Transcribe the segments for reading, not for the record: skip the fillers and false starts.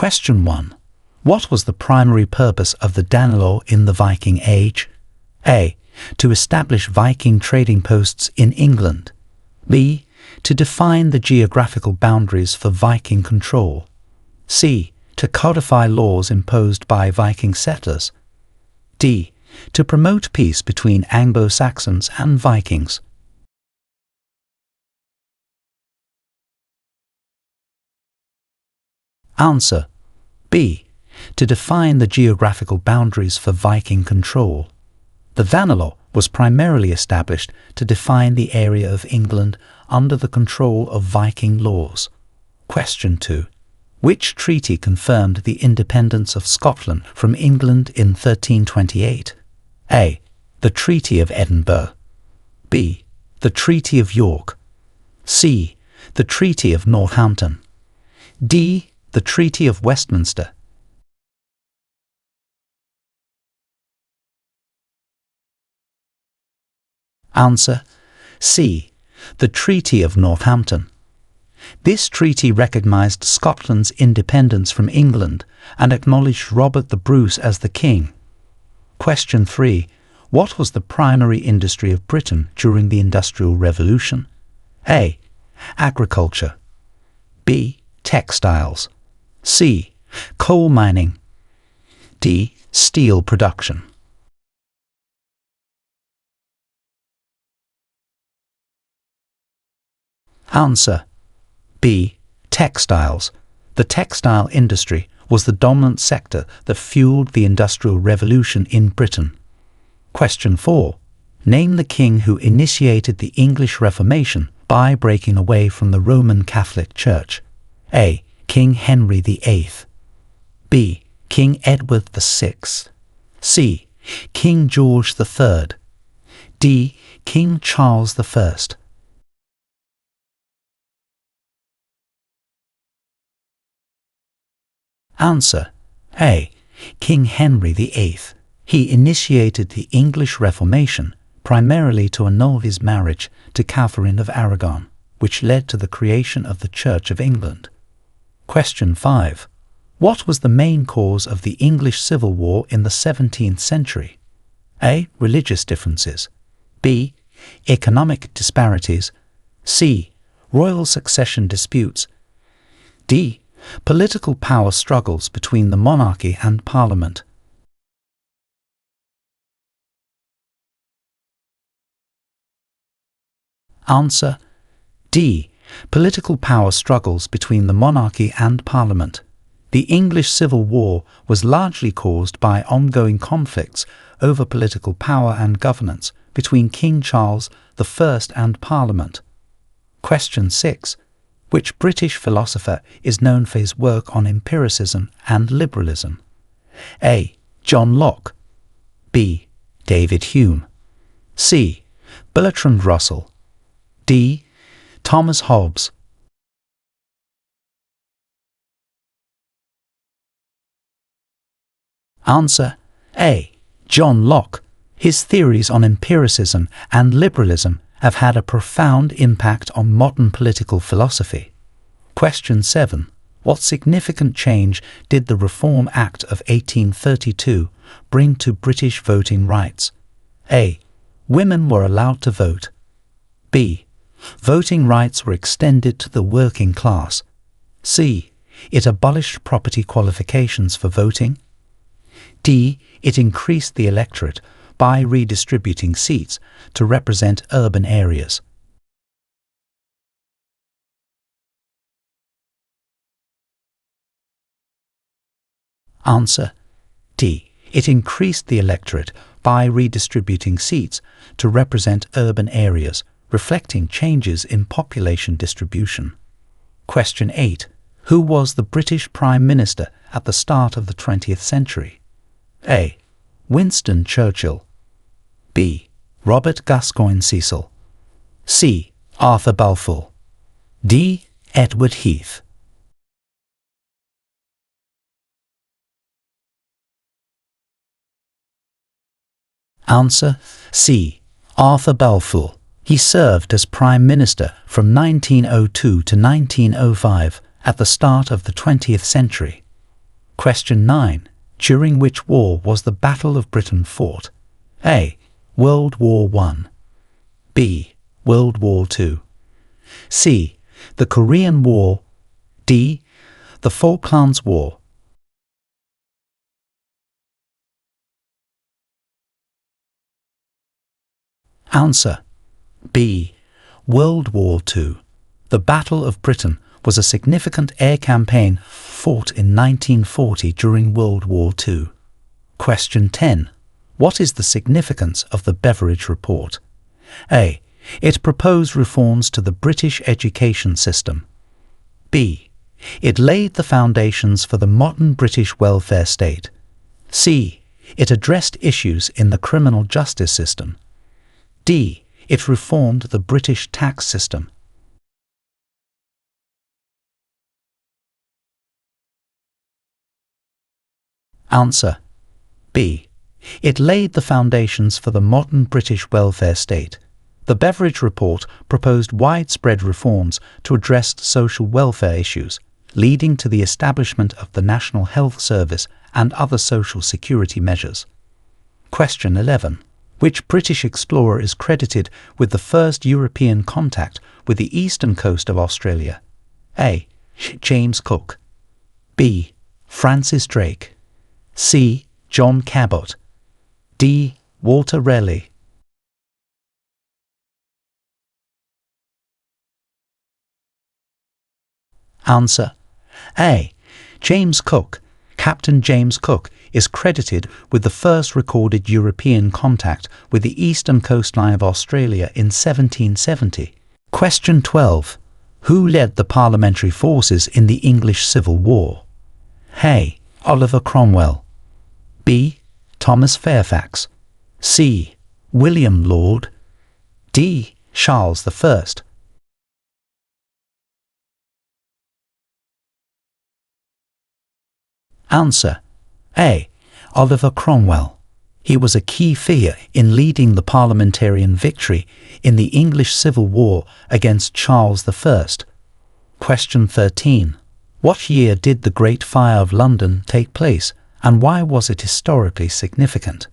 Question 1. What was the primary purpose of the Danelaw in the Viking Age? A. To establish Viking trading posts in England. B. To define the geographical boundaries for Viking control. C. To codify laws imposed by Viking settlers. D. To promote peace between Anglo-Saxons and Vikings. Answer. B. To define the geographical boundaries for Viking control. The Danelaw was primarily established to define the area of England under the control of Viking laws. Question 2. Which treaty confirmed the independence of Scotland from England in 1328? A. The Treaty of Edinburgh. B. The Treaty of York. C. The Treaty of Northampton. D. The Treaty of Westminster. Answer. C. The Treaty of Northampton. This treaty recognised Scotland's independence from England and acknowledged Robert the Bruce as the king. Question 3. What was the primary industry of Britain during the Industrial Revolution? A. Agriculture. B. Textiles. C. Coal mining. D. Steel production. Answer. B. Textiles. The textile industry was the dominant sector that fueled the Industrial Revolution in Britain. Question 4. Name the king who initiated the English Reformation by breaking away from the Roman Catholic Church. A. King Henry VIII. B. King Edward VI. C. King George III. D. King Charles I. Answer. A. King Henry VIII. He initiated the English Reformation primarily to annul his marriage to Catherine of Aragon, which led to the creation of the Church of England. Question 5. What was the main cause of the English Civil War in the 17th century? A. Religious differences. B. Economic disparities. C. Royal succession disputes. D. Political power struggles between the monarchy and Parliament. Answer. D. Political power struggles between the monarchy and Parliament. The English Civil War was largely caused by ongoing conflicts over political power and governance between King Charles I and Parliament. Question 6. Which British philosopher is known for his work on empiricism and liberalism? A. John Locke. B. David Hume. C. Bertrand Russell. D. Thomas Hobbes. Answer. A. John Locke. His theories on empiricism and liberalism have had a profound impact on modern political philosophy. Question 7. What significant change did the Reform Act of 1832 bring to British voting rights? A. Women were allowed to vote. B. Voting rights were extended to the working class. C. It abolished property qualifications for voting. D. It increased the electorate by redistributing seats to represent urban areas. Answer. D. It increased the electorate by redistributing seats to represent urban areas, reflecting changes in population distribution. Question 8. Who was the British Prime Minister at the start of the 20th century? A. Winston Churchill. B. Robert Gascoigne Cecil. C. Arthur Balfour. D. Edward Heath. Answer. C. Arthur Balfour. He served as Prime Minister from 1902 to 1905 at the start of the 20th century. Question 9. During which war was the Battle of Britain fought? A. World War I. B. World War II. C. The Korean War. D. The Falklands War. Answer. B. World War II. The Battle of Britain was a significant air campaign fought in 1940 during World War II. Question 10. What is the significance of the Beveridge Report? A. It proposed reforms to the British education system. B. It laid the foundations for the modern British welfare state. C. It addressed issues in the criminal justice system. D. It reformed the British tax system. Answer. B. It laid the foundations for the modern British welfare state. The Beveridge Report proposed widespread reforms to address social welfare issues, leading to the establishment of the National Health Service and other social security measures. Question 11. Which British explorer is credited with the first European contact with the eastern coast of Australia? A. James Cook. B. Francis Drake. C. John Cabot. D. Walter Raleigh. Answer. A. James Cook. Captain James Cook is credited with the first recorded European contact with the eastern coastline of Australia in 1770. Question 12. Who led the Parliamentary forces in the English Civil War? A. Oliver Cromwell. B. Thomas Fairfax. C. William Laud. D. Charles I. Answer. A. Oliver Cromwell. He was a key figure in leading the parliamentarian victory in the English Civil War against Charles I. Question 13. What year did the Great Fire of London take place, and why was it historically significant?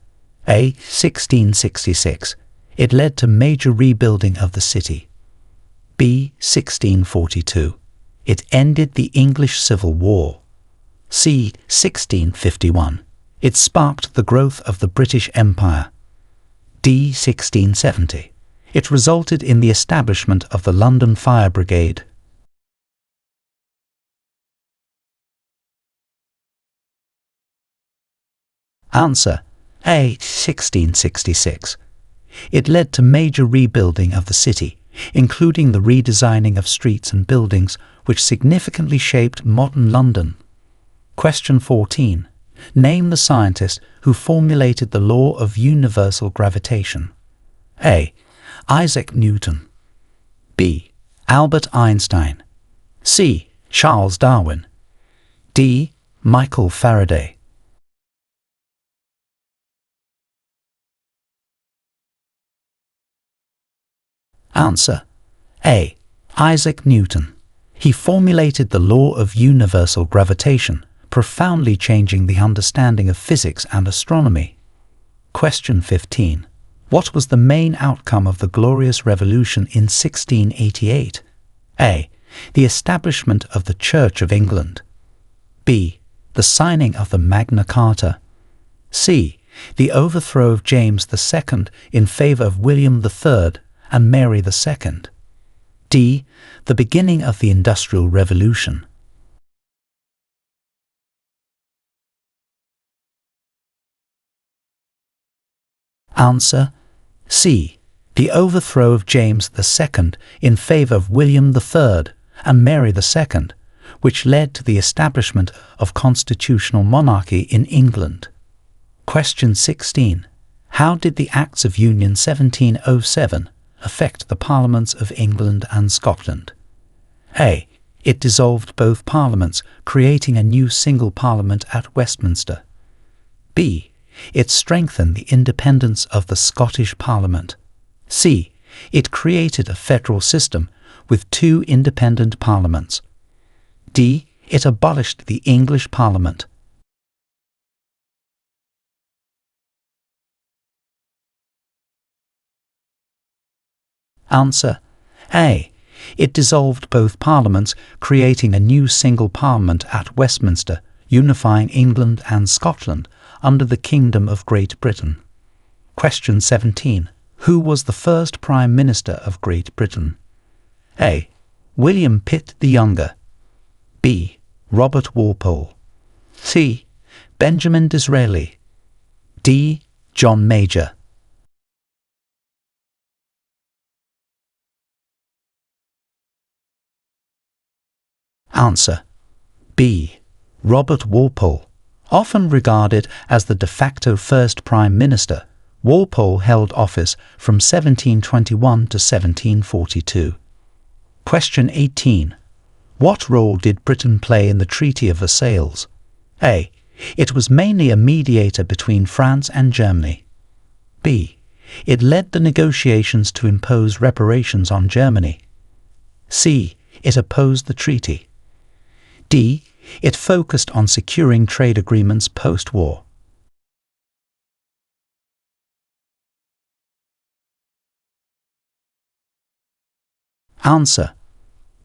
A. 1666. It led to major rebuilding of the city. B. 1642. It ended the English Civil War. C. 1651. It sparked the growth of the British Empire. D. 1670. It resulted in the establishment of the London Fire Brigade. Answer. A. 1666. It led to major rebuilding of the city, including the redesigning of streets and buildings, which significantly shaped modern London. Question 14. Name the scientist who formulated the law of universal gravitation. A. Isaac Newton. B. Albert Einstein. C. Charles Darwin. D. Michael Faraday. Answer. A. Isaac Newton. He formulated the law of universal gravitation, profoundly changing the understanding of physics and astronomy. Question 15. What was the main outcome of the Glorious Revolution in 1688? A. The establishment of the Church of England. B. The signing of the Magna Carta. C. The overthrow of James II in favour of William III and Mary II. D. The beginning of the Industrial Revolution. Answer. C. The overthrow of James II in favour of William III and Mary II, which led to the establishment of constitutional monarchy in England. Question 16. How did the Acts of Union 1707 affect the Parliaments of England and Scotland? A. It dissolved both parliaments, creating a new single parliament at Westminster. B. It strengthened the independence of the Scottish Parliament. C. It created a federal system with two independent parliaments. D. It abolished the English Parliament. Answer: A. It dissolved both parliaments, creating a new single parliament at Westminster, unifying England and Scotland under the Kingdom of Great Britain. Question 17. Who was the first Prime Minister of Great Britain? A. William Pitt the Younger. B. Robert Walpole. C. Benjamin Disraeli. D. John Major. Answer: B. Robert Walpole. Often regarded as the de facto first Prime Minister, Walpole held office from 1721 to 1742. Question 18. What role did Britain play in the Treaty of Versailles? A. It was mainly a mediator between France and Germany. B. It led the negotiations to impose reparations on Germany. C. It opposed the treaty. D. It focused on securing trade agreements post-war. Answer: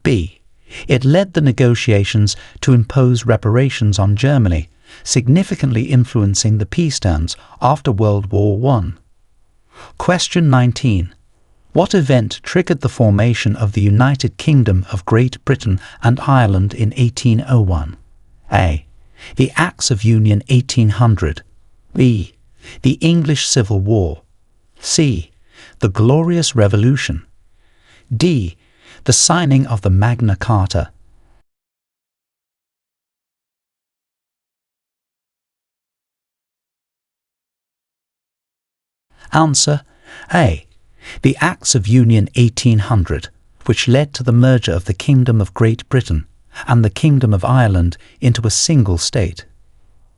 B. It led the negotiations to impose reparations on Germany, significantly influencing the peace terms after World War I. Question 19. What event triggered the formation of the United Kingdom of Great Britain and Ireland in 1801? A. The Acts of Union 1800. B. The English Civil War. C. The Glorious Revolution. D. The signing of the Magna Carta. Answer: A. The Acts of Union 1800, which led to the merger of the Kingdom of Great Britain and the Kingdom of Ireland into a single state.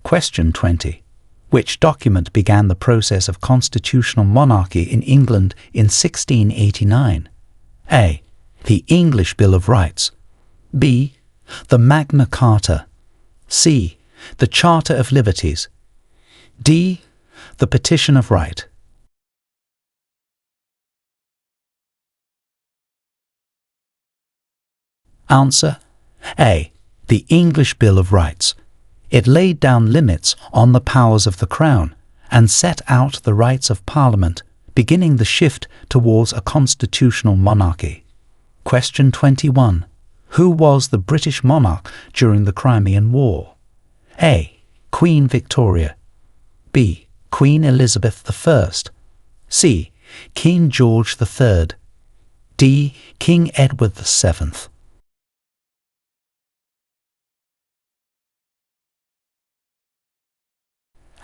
Question 20. Which document began the process of constitutional monarchy in England in 1689? A. The English Bill of Rights. B. The Magna Carta. C. The Charter of Liberties. D. The Petition of Right. Answer: A. The English Bill of Rights. It laid down limits on the powers of the Crown and set out the rights of Parliament, beginning the shift towards a constitutional monarchy. Question 21. Who was the British monarch during the Crimean War? A. Queen Victoria. B. Queen Elizabeth I. C. King George III. D. King Edward VII.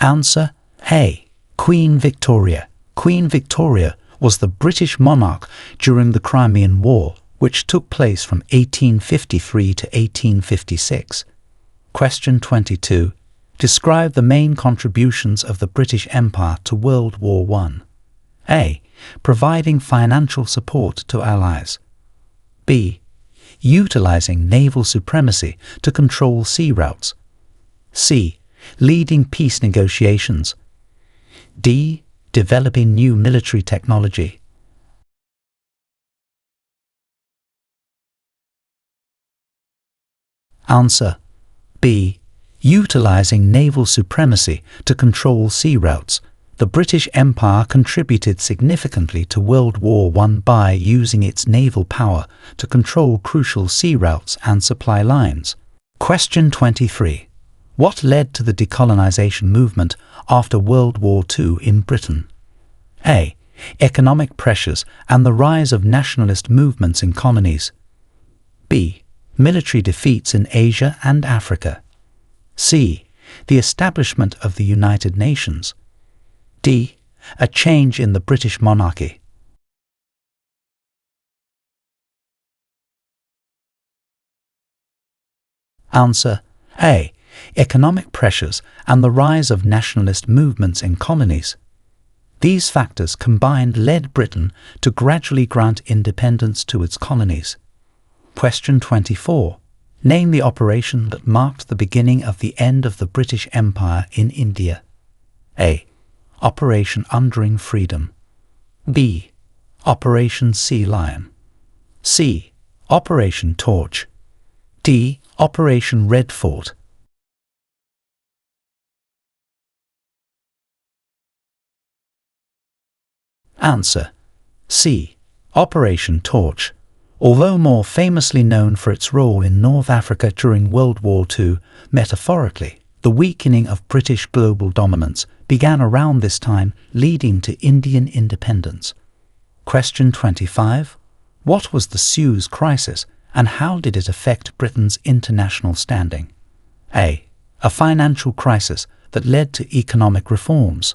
Answer: A. Queen Victoria. Queen Victoria was the British monarch during the Crimean War, which took place from 1853 to 1856. Question 22. Describe the main contributions of the British Empire to World War I. A. Providing financial support to allies. B. Utilizing naval supremacy to control sea routes. C. Leading peace negotiations. D. Developing new military technology. Answer: B. Utilizing naval supremacy to control sea routes. The British Empire contributed significantly to World War I by using its naval power to control crucial sea routes and supply lines. Question 23. What led to the decolonization movement after World War II in Britain? A. Economic pressures and the rise of nationalist movements in colonies. B. Military defeats in Asia and Africa. C. The establishment of the United Nations. D. A change in the British monarchy. Answer: A. Economic pressures and the rise of nationalist movements in colonies. These factors combined led Britain to gradually grant independence to its colonies. Question 24. Name the operation that marked the beginning of the end of the British Empire in India. A. Operation Enduring Freedom. B. Operation Sea Lion. C. Operation Torch. D. Operation Red Fort. Answer: C. Operation Torch. Although more famously known for its role in North Africa during World War II, metaphorically, the weakening of British global dominance began around this time, leading to Indian independence. Question 25. What was the Suez Crisis and how did it affect Britain's international standing? A. A financial crisis that led to economic reforms.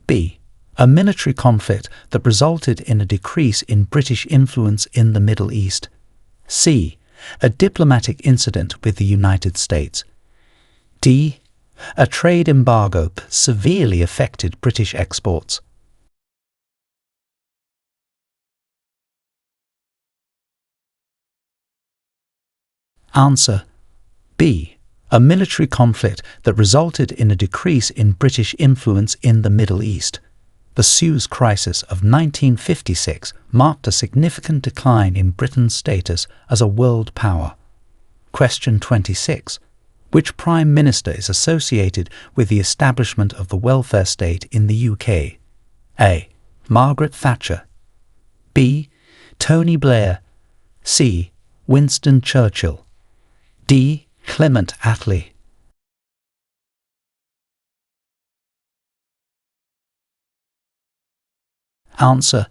B. A military conflict that resulted in a decrease in British influence in the Middle East. C. A diplomatic incident with the United States. D. A trade embargo that severely affected British exports. Answer: B. A military conflict that resulted in a decrease in British influence in the Middle East. The Suez Crisis of 1956 marked a significant decline in Britain's status as a world power. Question 26. Which Prime Minister is associated with the establishment of the welfare state in the UK? A. Margaret Thatcher. B. Tony Blair. C. Winston Churchill. D. Clement Attlee. Answer: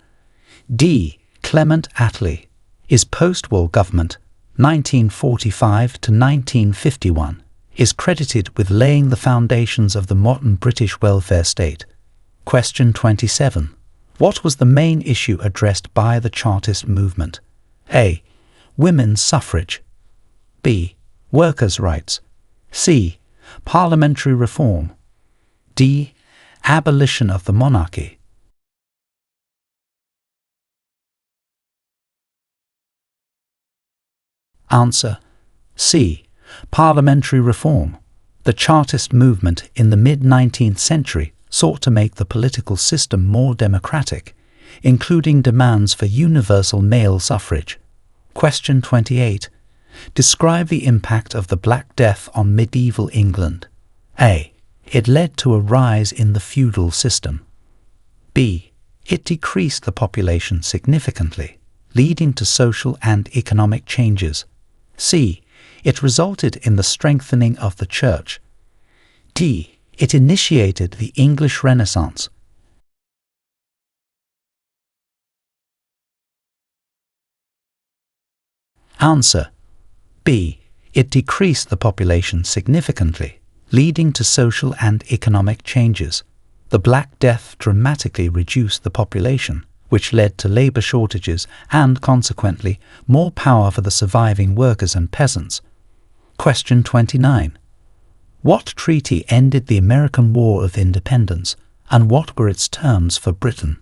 D. Clement Attlee. His post-war government, 1945 to 1951, is credited with laying the foundations of the modern British welfare state. Question 27. What was the main issue addressed by the Chartist movement? A. Women's suffrage. B. Workers' rights. C. Parliamentary reform. D. Abolition of the monarchy. Answer: C. Parliamentary reform. The Chartist movement in the mid-19th century sought to make the political system more democratic, including demands for universal male suffrage. Question 28. Describe the impact of the Black Death on medieval England. A. It led to a rise in the feudal system. B. It decreased the population significantly, leading to social and economic changes. C. It resulted in the strengthening of the Church. D. It initiated the English Renaissance. Answer: B. It decreased the population significantly, leading to social and economic changes. The Black Death dramatically reduced the population, which led to labour shortages and, consequently, more power for the surviving workers and peasants. Question 29. What treaty ended the American War of Independence, and what were its terms for Britain?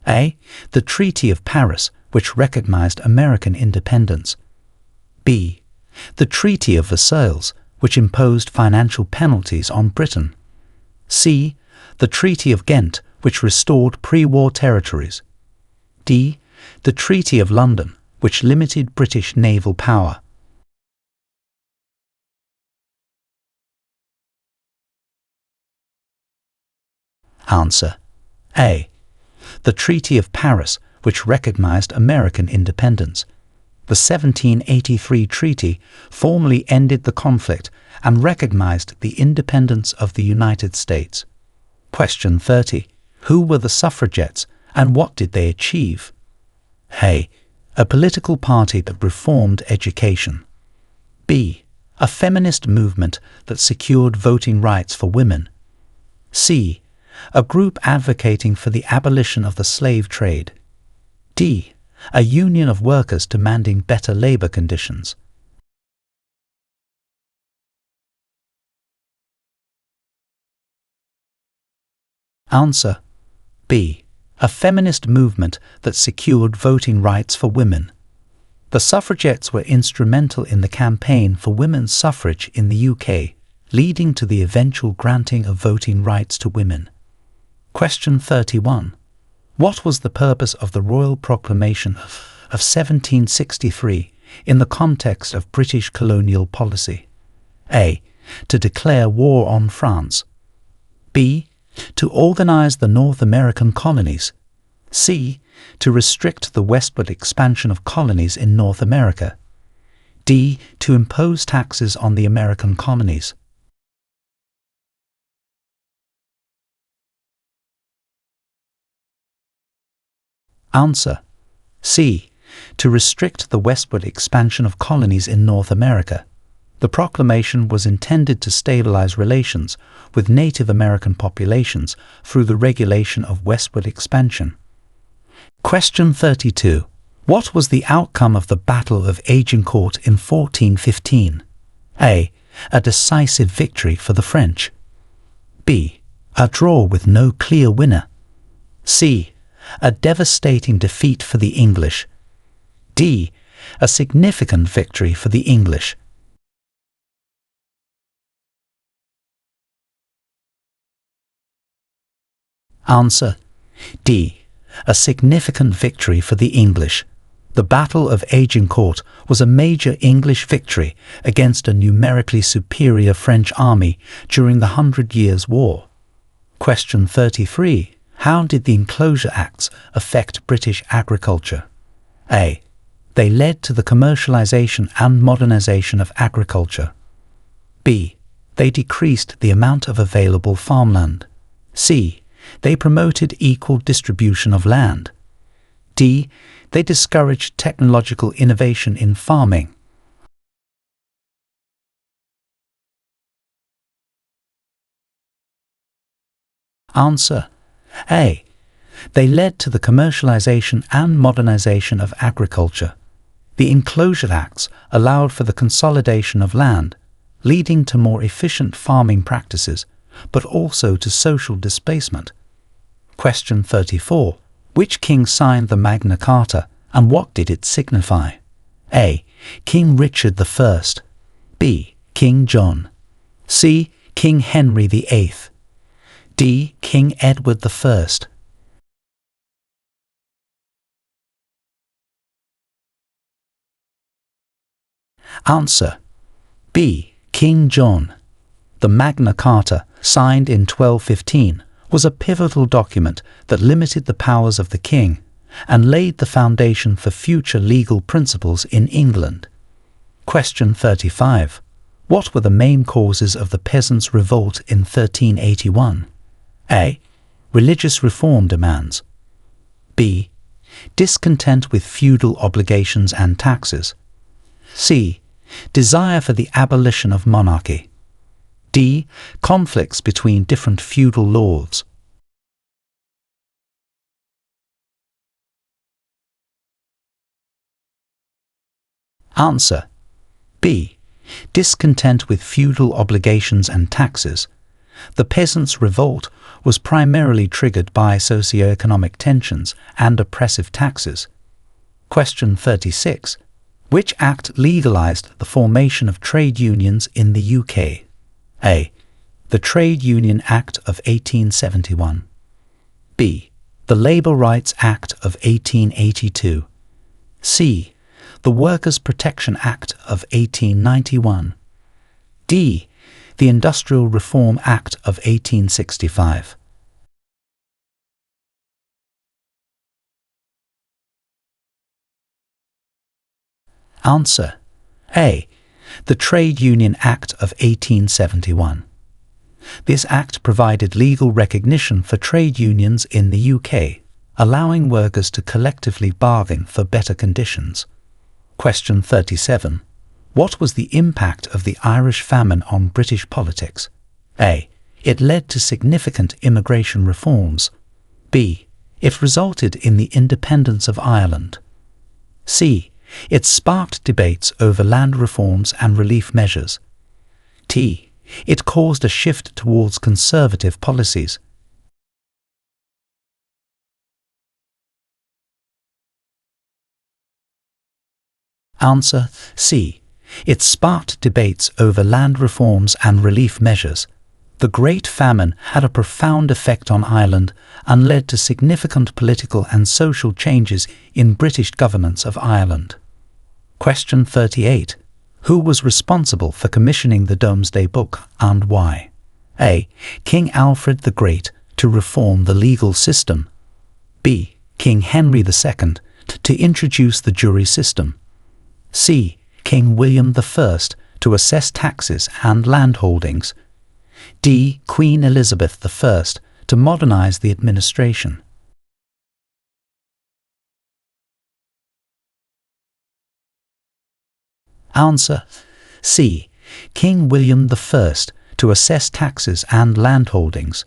A. The Treaty of Paris, which recognized American independence. B. The Treaty of Versailles, which imposed financial penalties on Britain. C. The Treaty of Ghent, which restored pre-war territories. D. The Treaty of London, which limited British naval power. Answer: A. The Treaty of Paris, which recognized American independence. The 1783 treaty formally ended the conflict and recognized the independence of the United States. Question 30. Who were the suffragettes and what did they achieve? A. A political party that reformed education. B. A feminist movement that secured voting rights for women. C. A group advocating for the abolition of the slave trade. D. A union of workers demanding better labour conditions. Answer: B. A feminist movement that secured voting rights for women. The suffragettes were instrumental in the campaign for women's suffrage in the UK, leading to the eventual granting of voting rights to women. Question 31. What was the purpose of the Royal Proclamation of 1763 in the context of British colonial policy? A. To declare war on France. B. To organize the North American colonies. C. To restrict the westward expansion of colonies in North America. D. To impose taxes on the American colonies. Answer. C. To restrict the westward expansion of colonies in North America. The proclamation was intended to stabilize relations with Native American populations through the regulation of westward expansion. Question 32. What was the outcome of the Battle of Agincourt in 1415? A. A decisive victory for the French. B. A draw with no clear winner. C. A devastating defeat for the English. D. A significant victory for the English. Answer. D. A significant victory for the English. The Battle of Agincourt was a major English victory against a numerically superior French army during the 100 Years' War. Question 33. How did the Enclosure Acts affect British agriculture? A. They led to the commercialization and modernization of agriculture. B. They decreased the amount of available farmland. C. They promoted equal distribution of land. D. They discouraged technological innovation in farming. Answer. A. They led to the commercialization and modernization of agriculture. The Enclosure Acts allowed for the consolidation of land, leading to more efficient farming practices, but also to social displacement. Question 34. Which king signed the Magna Carta, and what did it signify? A. King Richard I. B. King John. C. King Henry VIII. D. King Edward I. Answer. B. King John. The Magna Carta, signed in 1215, was a pivotal document that limited the powers of the king and laid the foundation for future legal principles in England. Question 35. What were the main causes of the Peasants Revolt in 1381? A. Religious reform demands. B. Discontent with feudal obligations and taxes. C. Desire for the abolition of monarchy. D. Conflicts between different feudal lords. Answer. B. Discontent with feudal obligations and taxes. The Peasants' Revolt was primarily triggered by socio-economic tensions and oppressive taxes. Question 36. Which act legalized the formation of trade unions in the UK? A. The Trade Union Act of 1871. B. The Labour Rights Act of 1882. C. The Workers' Protection Act of 1891. D. The Industrial Reform Act of 1865. Answer. A. The Trade Union Act of 1871. This act provided legal recognition for trade unions in the UK, allowing workers to collectively bargain for better conditions. Question 37. What was the impact of the Irish famine on British politics? A. It led to significant immigration reforms. B. It resulted in the independence of Ireland. C. It sparked debates over land reforms and relief measures. D. It caused a shift towards conservative policies. Answer. C. It sparked debates over land reforms and relief measures. The Great Famine had a profound effect on Ireland and led to significant political and social changes in British governance of Ireland. Question 38. Who was responsible for commissioning the Domesday Book and why? A. King Alfred the Great to reform the legal system. B. King Henry II to introduce the jury system. C. King William I to assess taxes and landholdings. D. Queen Elizabeth I to modernize the administration. Answer: C. King William I to assess taxes and landholdings.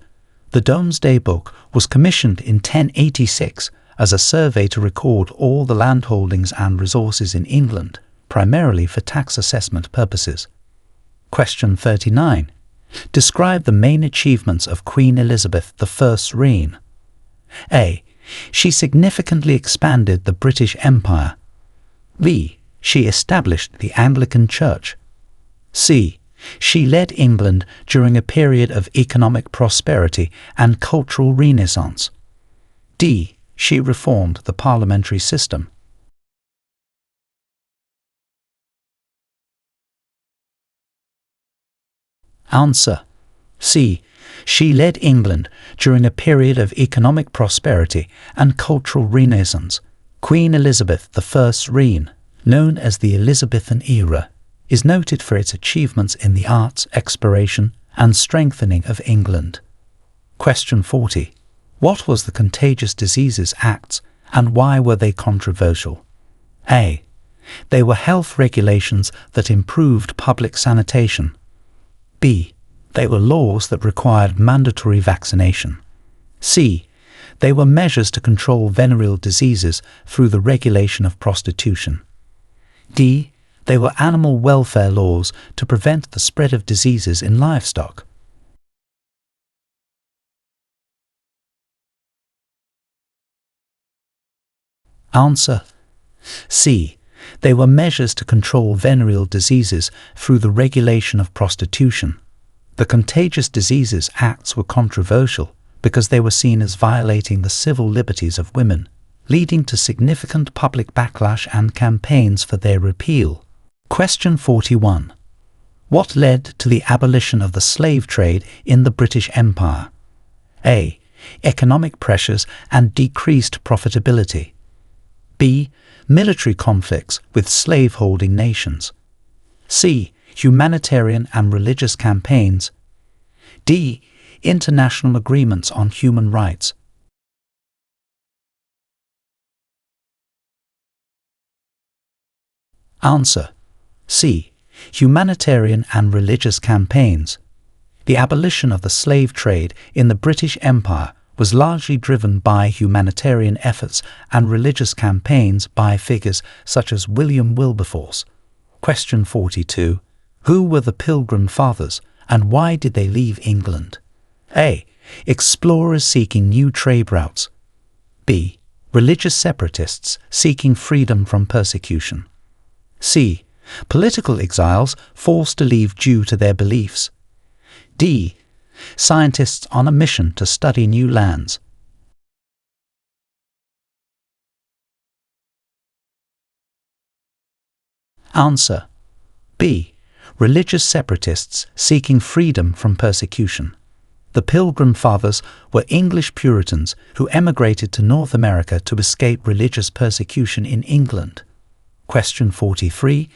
The Domesday Book was commissioned in 1086 as a survey to record all the landholdings and resources in England, primarily for tax assessment purposes. Question 39. Describe the main achievements of Queen Elizabeth I's reign. A. She significantly expanded the British Empire. B. She established the Anglican Church. C. She led England during a period of economic prosperity and cultural renaissance. D. She reformed the parliamentary system. Answer: C. She led England during a period of economic prosperity and cultural renaissance. Queen Elizabeth I's reign, known as the Elizabethan era, is noted for its achievements in the arts, exploration, and strengthening of England. Question 40. What was the Contagious Diseases Acts and why were they controversial? A. They were health regulations that improved public sanitation. B. They were laws that required mandatory vaccination. C. They were measures to control venereal diseases through the regulation of prostitution. D. They were animal welfare laws to prevent the spread of diseases in livestock. Answer: C. They were measures to control venereal diseases through the regulation of prostitution. The Contagious Diseases Acts were controversial because they were seen as violating the civil liberties of women, leading to significant public backlash and campaigns for their repeal. Question 41. What led to the abolition of the slave trade in the British Empire? A. Economic pressures and decreased profitability. B. Military conflicts with slave-holding nations. C. Humanitarian and religious campaigns. D. International agreements on human rights. Answer: C. Humanitarian and religious campaigns. The abolition of the slave trade in the British Empire was largely driven by humanitarian efforts and religious campaigns by figures such as William Wilberforce. Question 42. Who were the Pilgrim Fathers and why did they leave England? A. Explorers seeking new trade routes. B. Religious separatists seeking freedom from persecution. C. Political exiles forced to leave due to their beliefs. D. Scientists on a mission to study new lands. Answer: B. Religious separatists seeking freedom from persecution. The Pilgrim Fathers were English Puritans who emigrated to North America to escape religious persecution in England. Question 43.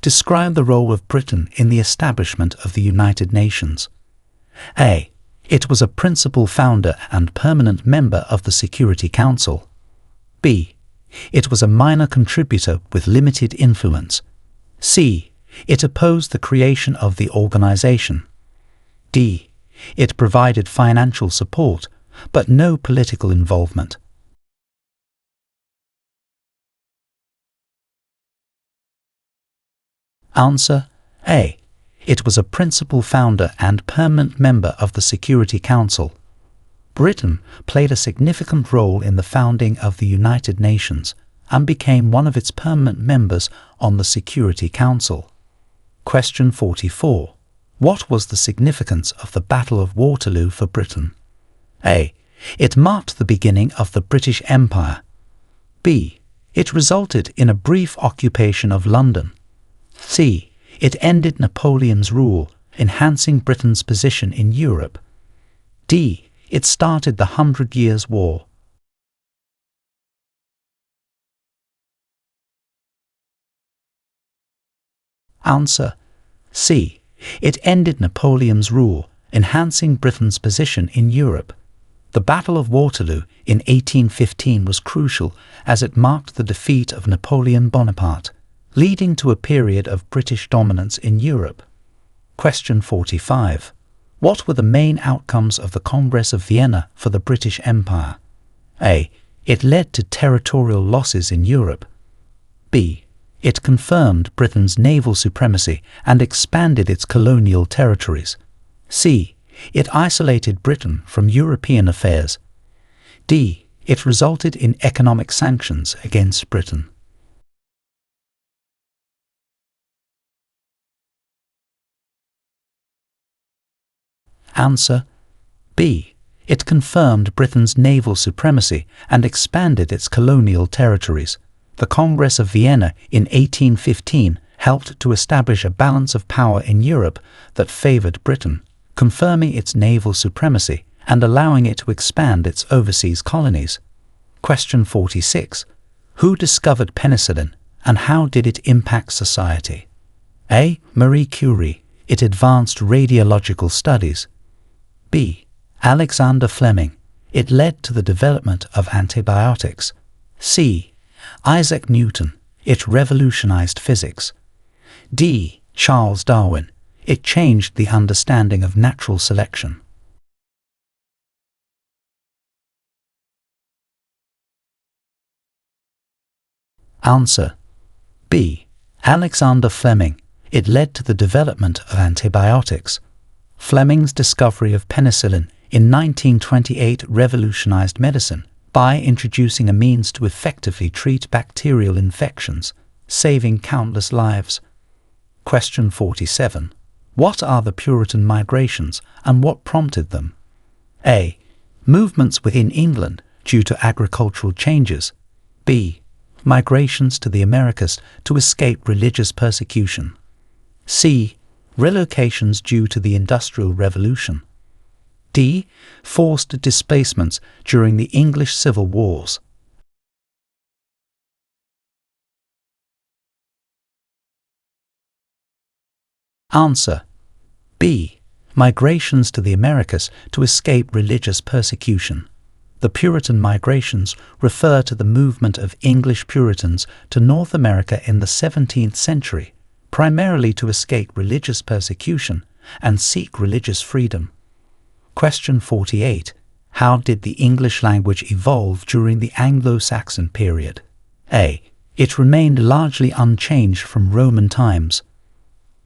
Describe the role of Britain in the establishment of the United Nations. A. It was a principal founder and permanent member of the Security Council. B. It was a minor contributor with limited influence. C. It opposed the creation of the organization. D. It provided financial support, but no political involvement. Answer: A. It was a principal founder and permanent member of the Security Council. Britain played a significant role in the founding of the United Nations and became one of its permanent members on the Security Council. Question 44. What was the significance of the Battle of Waterloo for Britain? A. It marked the beginning of the British Empire. B. It resulted in a brief occupation of London. C. It ended Napoleon's rule, enhancing Britain's position in Europe. D. It started the 100 Years' War. Answer: C. It ended Napoleon's rule, enhancing Britain's position in Europe. The Battle of Waterloo in 1815 was crucial as it marked the defeat of Napoleon Bonaparte, leading to a period of British dominance in Europe. Question 45. What were the main outcomes of the Congress of Vienna for the British Empire? A. It led to territorial losses in Europe. B. It confirmed Britain's naval supremacy and expanded its colonial territories. C. It isolated Britain from European affairs. D. It resulted in economic sanctions against Britain. Answer: B. It confirmed Britain's naval supremacy and expanded its colonial territories. The Congress of Vienna in 1815 helped to establish a balance of power in Europe that favoured Britain, confirming its naval supremacy and allowing it to expand its overseas colonies. Question 46. Who discovered penicillin and how did it impact society? A. Marie Curie. It advanced radiological studies. B. Alexander Fleming. It led to the development of antibiotics. C. Isaac Newton. It revolutionized physics. D. Charles Darwin. It changed the understanding of natural selection. Answer: B. Alexander Fleming. It led to the development of antibiotics. Fleming's discovery of penicillin in 1928 revolutionized medicine by introducing a means to effectively treat bacterial infections, saving countless lives. Question 47. What are the Puritan migrations and what prompted them? A. Movements within England due to agricultural changes. B. Migrations to the Americas to escape religious persecution. C. Relocations due to the Industrial Revolution. D. Forced displacements during the English Civil Wars. Answer: B. Migrations to the Americas to escape religious persecution. The Puritan migrations refer to the movement of English Puritans to North America in the 17th century, primarily to escape religious persecution and seek religious freedom. Question 48. How did the English language evolve during the Anglo-Saxon period? A. It remained largely unchanged from Roman times.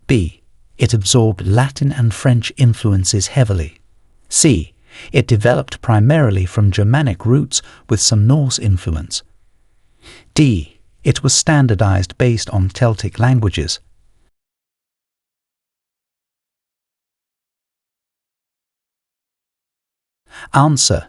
B. It absorbed Latin and French influences heavily. C. It developed primarily from Germanic roots with some Norse influence. D. It was standardized based on Celtic languages. Answer: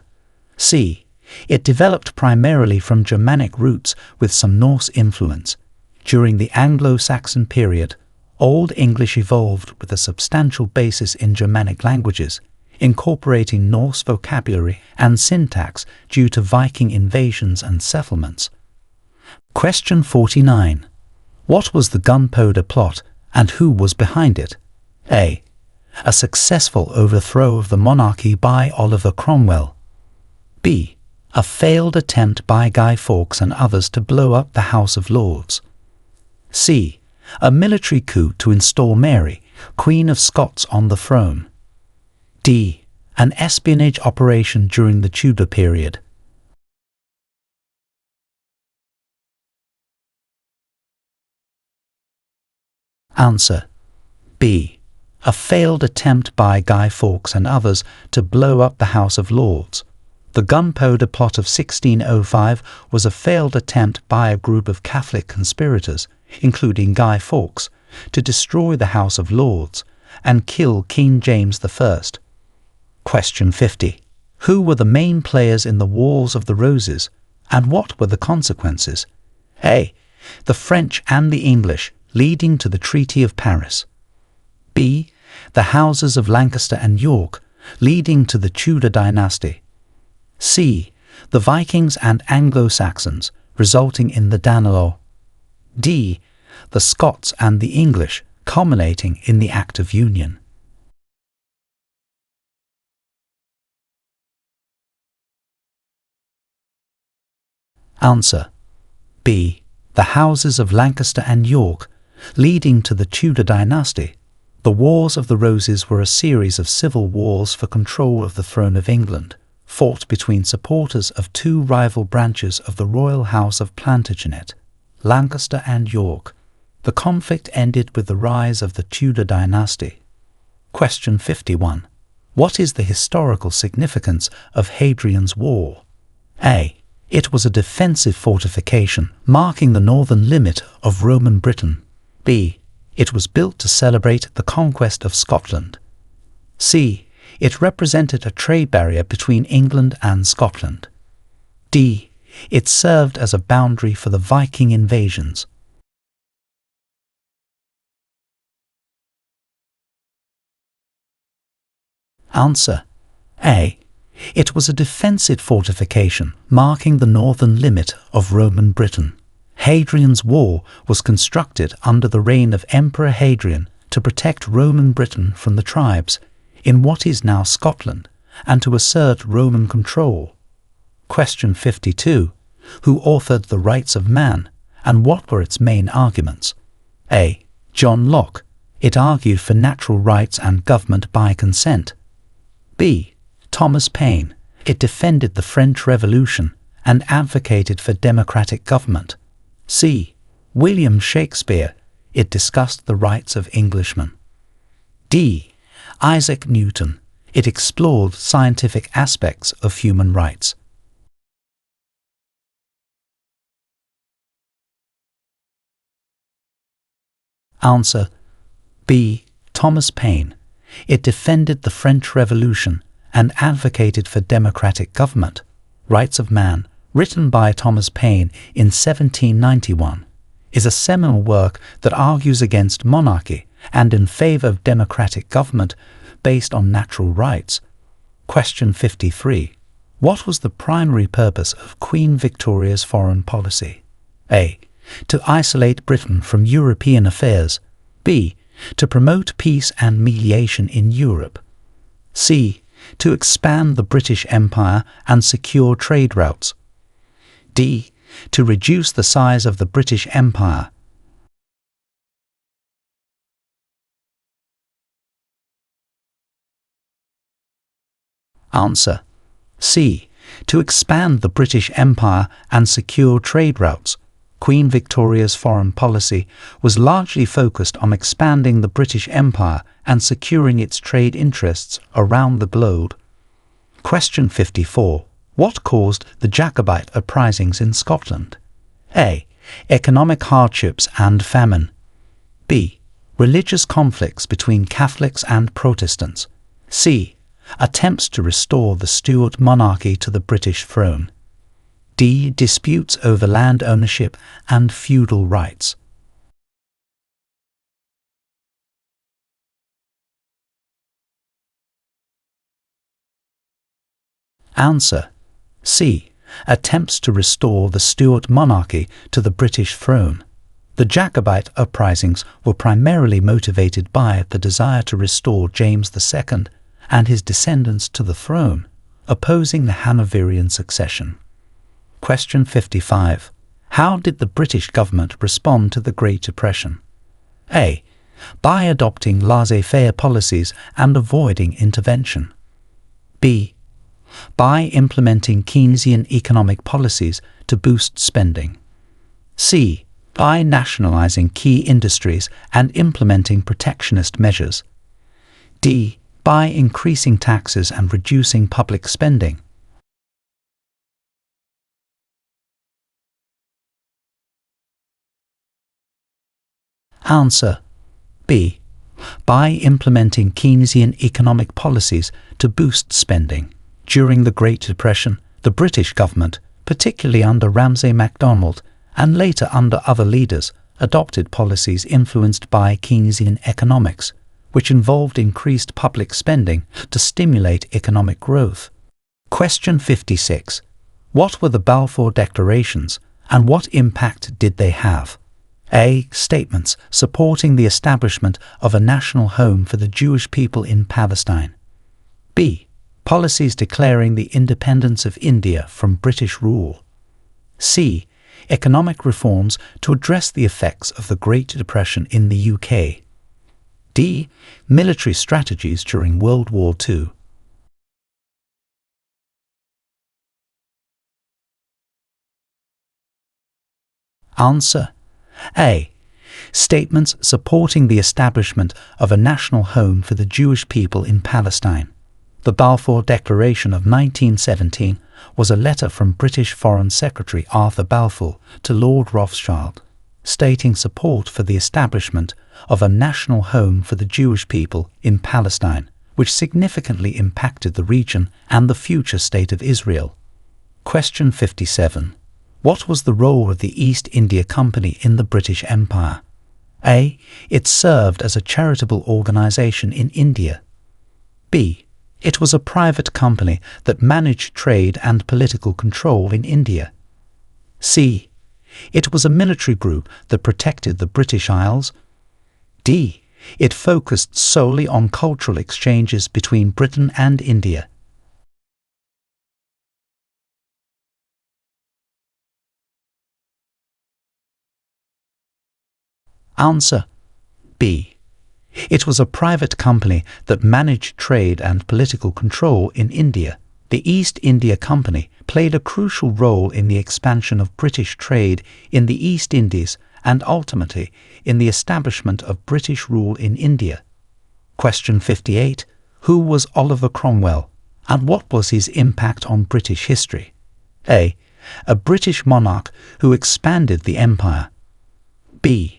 C. It developed primarily from Germanic roots with some Norse influence. During the Anglo-Saxon period, Old English evolved with a substantial basis in Germanic languages, incorporating Norse vocabulary and syntax due to Viking invasions and settlements. Question 49. What was the Gunpowder Plot and who was behind it? A. A successful overthrow of the monarchy by Oliver Cromwell. B. A failed attempt by Guy Fawkes and others to blow up the House of Lords. C. A military coup to install Mary, Queen of Scots, on the throne. D. An espionage operation during the Tudor period. Answer: B. A failed attempt by Guy Fawkes and others to blow up the House of Lords. The Gunpowder Plot of 1605 was a failed attempt by a group of Catholic conspirators, including Guy Fawkes, to destroy the House of Lords and kill King James I. Question 50. Who were the main players in the Wars of the Roses, and what were the consequences? A. The French and the English, leading to the Treaty of Paris. B. The houses of Lancaster and York, leading to the Tudor dynasty. C. The Vikings and Anglo-Saxons, resulting in the Danelaw. D. The Scots and the English, culminating in the Act of Union. Answer. B. The houses of Lancaster and York, leading to the Tudor dynasty. The Wars of the Roses were a series of civil wars for control of the throne of England, fought between supporters of two rival branches of the royal house of Plantagenet, Lancaster and York. The conflict ended with the rise of the Tudor dynasty. Question 51. What is the historical significance of Hadrian's Wall? A. It was a defensive fortification marking the northern limit of Roman Britain. B. It was built to celebrate the conquest of Scotland. C. It represented a trade barrier between England and Scotland. D. It served as a boundary for the Viking invasions. Answer. A. It was a defensive fortification marking the northern limit of Roman Britain. Hadrian's Wall was constructed under the reign of Emperor Hadrian to protect Roman Britain from the tribes in what is now Scotland and to assert Roman control. Question 52. Who authored The Rights of Man, and what were its main arguments? A. John Locke. It argued for natural rights and government by consent. B. Thomas Paine. It defended the French Revolution and advocated for democratic government. C. William Shakespeare. It discussed the rights of Englishmen. D. Isaac Newton. It explored scientific aspects of human rights. Answer. B. Thomas Paine. It defended the French Revolution and advocated for democratic government. Rights of Man, written by Thomas Paine in 1791, is a seminal work that argues against monarchy and in favor of democratic government based on natural rights. Question 53. What was the primary purpose of Queen Victoria's foreign policy? A. To isolate Britain from European affairs. B. To promote peace and mediation in Europe. C. To expand the British Empire and secure trade routes. D. To reduce the size of the British Empire. Answer. C. To expand the British Empire and secure trade routes. Queen Victoria's foreign policy was largely focused on expanding the British Empire and securing its trade interests around the globe. Question 54. What caused the Jacobite uprisings in Scotland? A. Economic hardships and famine. B. Religious conflicts between Catholics and Protestants. C. Attempts to restore the Stuart monarchy to the British throne. D. Disputes over land ownership and feudal rights. Answer. C. Attempts to restore the Stuart monarchy to the British throne. The Jacobite uprisings were primarily motivated by the desire to restore James II and his descendants to the throne, opposing the Hanoverian succession. Question 55. How did the British government respond to the Great Depression? A. By adopting laissez-faire policies and avoiding intervention. B. By implementing Keynesian economic policies to boost spending. C. By nationalizing key industries and implementing protectionist measures. D. By increasing taxes and reducing public spending. Answer. B. by implementing Keynesian economic policies to boost spending. During the Great Depression, the British government, particularly under Ramsay MacDonald and later under other leaders, adopted policies influenced by Keynesian economics, which involved increased public spending to stimulate economic growth. Question 56. What were the Balfour Declarations and what impact did they have? A. Statements supporting the establishment of a national home for the Jewish people in Palestine. B. Policies declaring the independence of India from British rule. C. Economic reforms to address the effects of the Great Depression in the UK. D. Military strategies during World War II. Answer. A. Statements supporting the establishment of a national home for the Jewish people in Palestine. The Balfour Declaration of 1917 was a letter from British Foreign Secretary Arthur Balfour to Lord Rothschild, stating support for the establishment of a national home for the Jewish people in Palestine, which significantly impacted the region and the future state of Israel. Question 57. What was the role of the East India Company in the British Empire? A. It served as a charitable organisation in India. B. It was a private company that managed trade and political control in India. C. It was a military group that protected the British Isles. D. It focused solely on cultural exchanges between Britain and India. Answer. B. It was a private company that managed trade and political control in India. The East India Company played a crucial role in the expansion of British trade in the East Indies and ultimately in the establishment of British rule in India. Question 58. Who was Oliver Cromwell and what was his impact on British history? A. A British monarch who expanded the empire. B.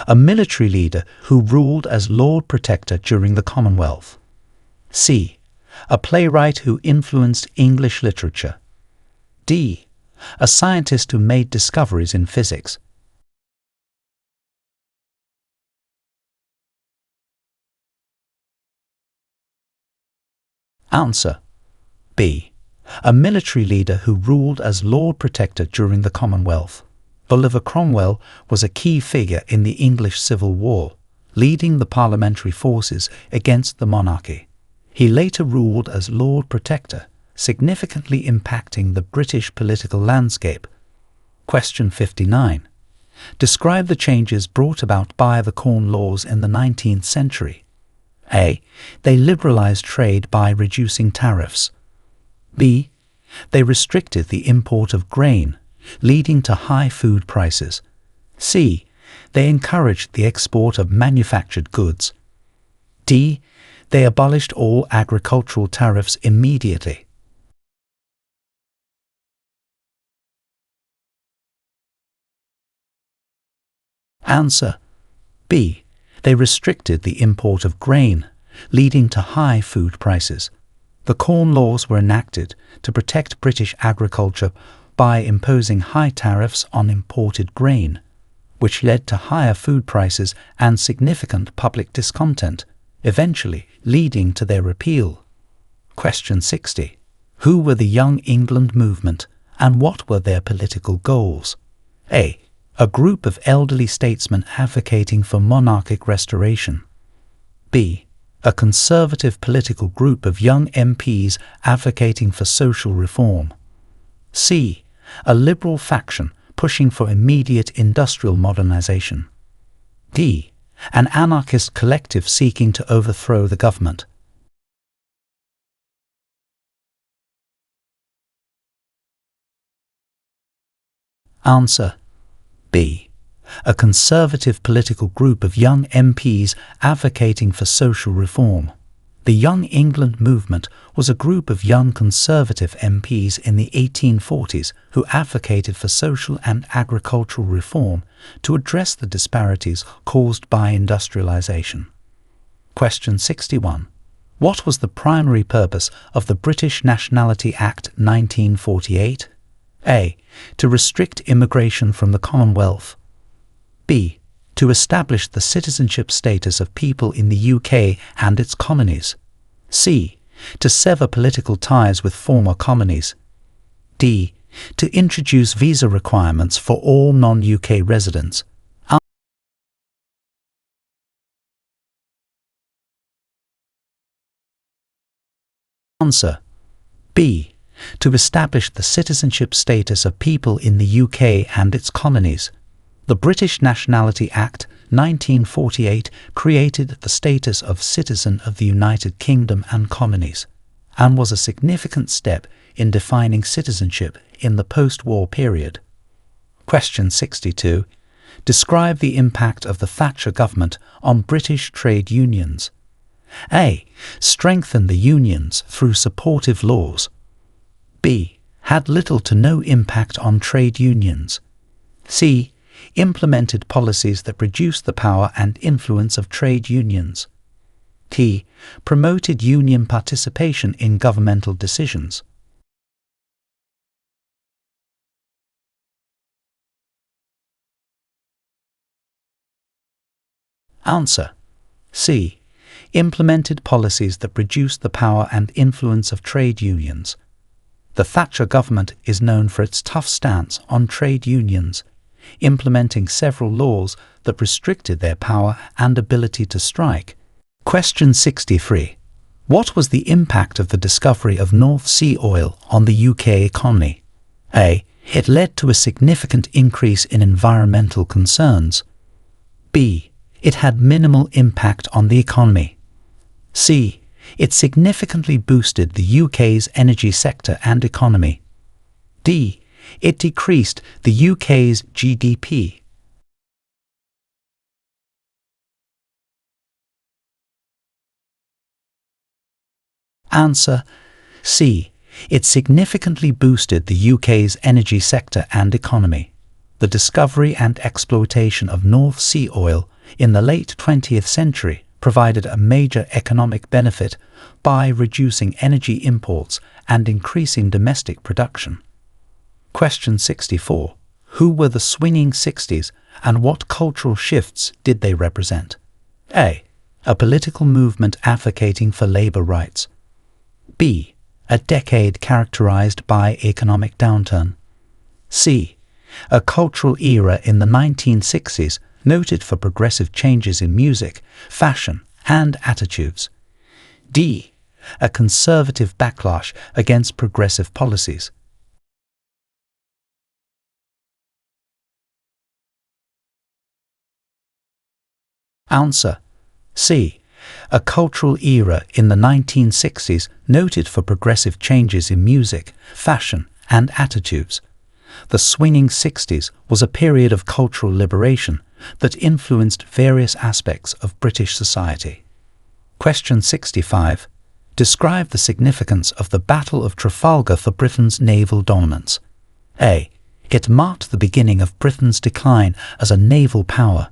A military leader who ruled as Lord Protector during the Commonwealth. C. A playwright who influenced English literature. D. A scientist who made discoveries in physics. Answer. B. A military leader who ruled as Lord Protector during the Commonwealth. Oliver Cromwell was a key figure in the English Civil War, leading the parliamentary forces against the monarchy. He later ruled as Lord Protector, significantly impacting the British political landscape. Question 59. Describe the changes brought about by the Corn Laws in the 19th century. A. They liberalised trade by reducing tariffs. B. They restricted the import of grain, leading to high food prices. C. They encouraged the export of manufactured goods. D. They abolished all agricultural tariffs immediately. Answer. B. They restricted the import of grain, leading to high food prices. The Corn Laws were enacted to protect British agriculture by imposing high tariffs on imported grain, which led to higher food prices and significant public discontent, eventually leading to their repeal. Question 60. Who were the Young England movement and what were their political goals? A. A group of elderly statesmen advocating for monarchic restoration. B. A conservative political group of young MPs advocating for social reform. C. A liberal faction pushing for immediate industrial modernization. D. An anarchist collective seeking to overthrow the government. Answer. B. A conservative political group of young MPs advocating for social reform. The Young England movement was a group of young conservative MPs in the 1840s who advocated for social and agricultural reform to address the disparities caused by industrialization. Question 61. What was the primary purpose of the British Nationality Act 1948? A. To restrict immigration from the Commonwealth. B. To establish the citizenship status of people in the UK and its colonies. C. To sever political ties with former colonies. D. To introduce visa requirements for all non-UK residents. Answer. B. To establish the citizenship status of people in the UK and its colonies. The British Nationality Act 1948 created the status of citizen of the United Kingdom and colonies, and was a significant step in defining citizenship in the post-war period. Question 62. Describe the impact of the Thatcher government on British trade unions. A. Strengthen the unions through supportive laws. B. Had little to no impact on trade unions. C. Implemented policies that reduced the power and influence of trade unions. T. Promoted union participation in governmental decisions. Answer. C. Implemented policies that reduced the power and influence of trade unions. The Thatcher government is known for its tough stance on trade unions, implementing several laws that restricted their power and ability to strike. Question 63. What was the impact of the discovery of North Sea oil on the UK economy? A. It led to a significant increase in environmental concerns. B. It had minimal impact on the economy. C. It significantly boosted the UK's energy sector and economy. D. It decreased the UK's GDP. Answer. C. It significantly boosted the UK's energy sector and economy. The discovery and exploitation of North Sea oil in the late 20th century provided a major economic benefit by reducing energy imports and increasing domestic production. Question 64. Who were the swinging 60s and what cultural shifts did they represent? A. A political movement advocating for labour rights. B. A decade characterised by economic downturn. C. A cultural era in the 1960s noted for progressive changes in music, fashion, and attitudes. D. A conservative backlash against progressive policies. Answer. C. A cultural era in the 1960s noted for progressive changes in music, fashion, and attitudes. The swinging 60s was a period of cultural liberation that influenced various aspects of British society. Question 65. Describe the significance of the Battle of Trafalgar for Britain's naval dominance. A. It marked the beginning of Britain's decline as a naval power.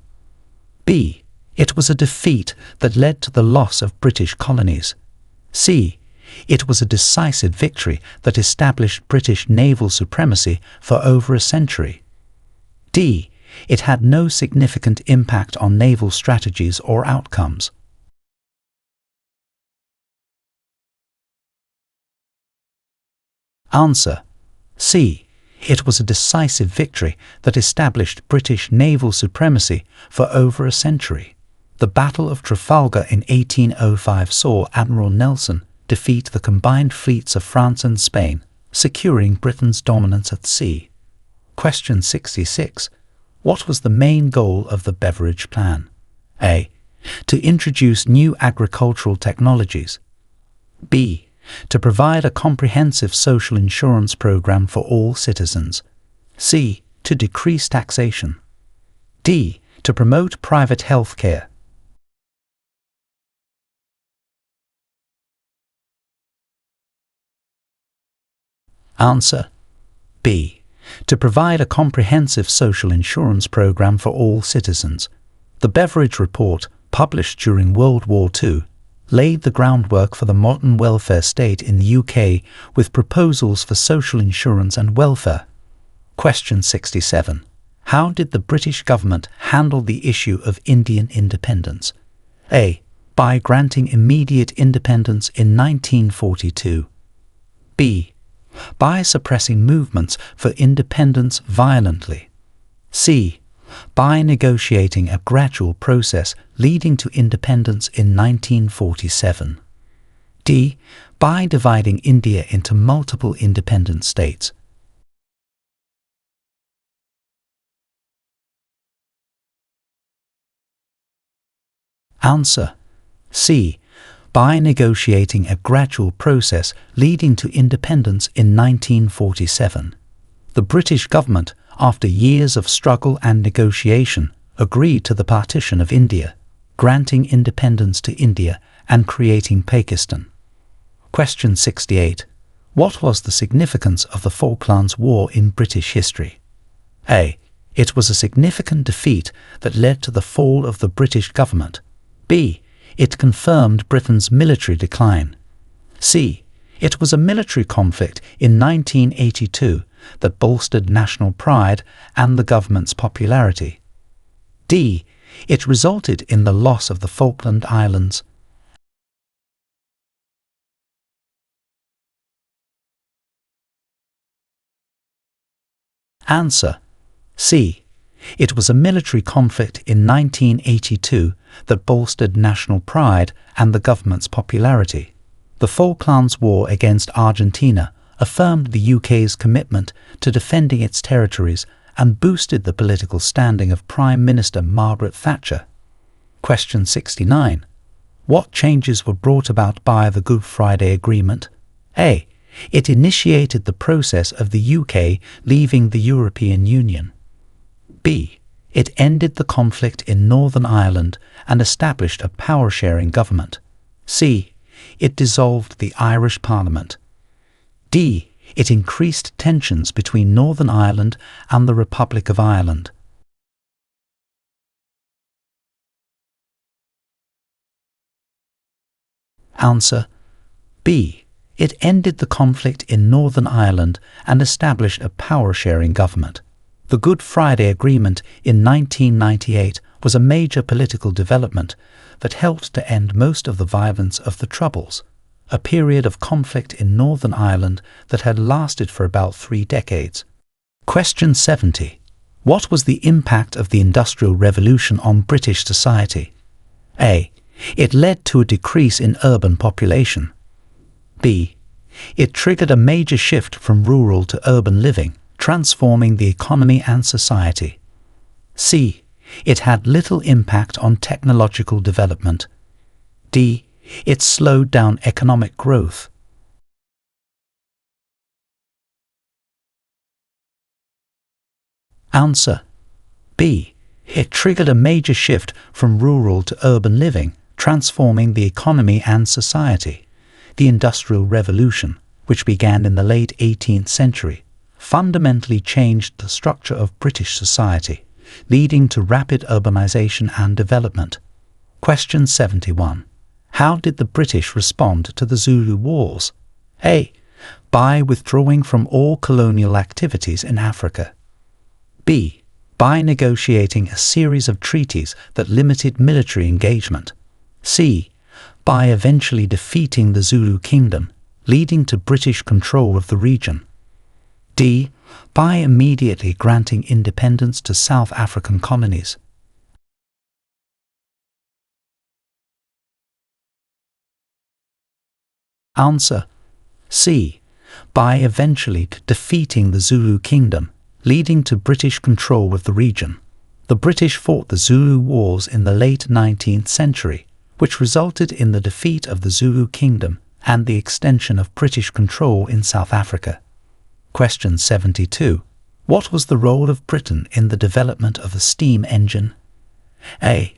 B. It was a defeat that led to the loss of British colonies. C. It was a decisive victory that established British naval supremacy for over a century. D. It had no significant impact on naval strategies or outcomes. Answer. C. It was a decisive victory that established British naval supremacy for over a century. The Battle of Trafalgar in 1805 saw Admiral Nelson defeat the combined fleets of France and Spain, securing Britain's dominance at sea. Question 66. What was the main goal of the Beveridge Plan? A. To introduce new agricultural technologies. B. To provide a comprehensive social insurance program for all citizens. C. To decrease taxation. D. To promote private health care. Answer. B. To provide a comprehensive social insurance program for all citizens. The Beveridge Report, published during World War II, laid the groundwork for the modern welfare state in the UK with proposals for social insurance and welfare. Question 67. How did the British government handle the issue of Indian independence? A. By granting immediate independence in 1942. B. By suppressing movements for independence violently. C. By negotiating a gradual process leading to independence in 1947. D. By dividing India into multiple independent states. Answer: C. By negotiating a gradual process leading to independence in 1947. The British government, after years of struggle and negotiation, agreed to the partition of India, granting independence to India and creating Pakistan. Question 68. What was the significance of the Falklands War in British history? A. It was a significant defeat that led to the fall of the British government. B. It confirmed Britain's military decline. C. It was a military conflict in 1982 that bolstered national pride and the government's popularity. D. It resulted in the loss of the Falkland Islands. Answer: C. It was a military conflict in 1982 that bolstered national pride and the government's popularity. The Falklands War against Argentina affirmed the UK's commitment to defending its territories and boosted the political standing of Prime Minister Margaret Thatcher. Question 69. What changes were brought about by the Good Friday Agreement? A. It initiated the process of the UK leaving the European Union. B. It ended the conflict in Northern Ireland and established a power-sharing government. C. It dissolved the Irish Parliament. D. It increased tensions between Northern Ireland and the Republic of Ireland. Answer: B. It ended the conflict in Northern Ireland and established a power-sharing government. The Good Friday Agreement in 1998 was a major political development that helped to end most of the violence of the Troubles, a period of conflict in Northern Ireland that had lasted for about 3 decades. Question 70. What was the impact of the Industrial Revolution on British society? A. It led to a decrease in urban population. B. It triggered a major shift from rural to urban living, transforming the economy and society. C. It had little impact on technological development. D. It slowed down economic growth. Answer: B. It triggered a major shift from rural to urban living, transforming the economy and society. The Industrial Revolution, which began in the late 18th century, fundamentally changed the structure of British society, leading to rapid urbanization and development. Question 71. How did the British respond to the Zulu Wars? A. By withdrawing from all colonial activities in Africa. B. By negotiating a series of treaties that limited military engagement. C. By eventually defeating the Zulu kingdom, leading to British control of the region. D. By immediately granting independence to South African colonies. Answer: C. By eventually defeating the Zulu kingdom, leading to British control of the region. The British fought the Zulu Wars in the late 19th century, which resulted in the defeat of the Zulu kingdom and the extension of British control in South Africa. Question 72. What was the role of Britain in the development of the steam engine? A.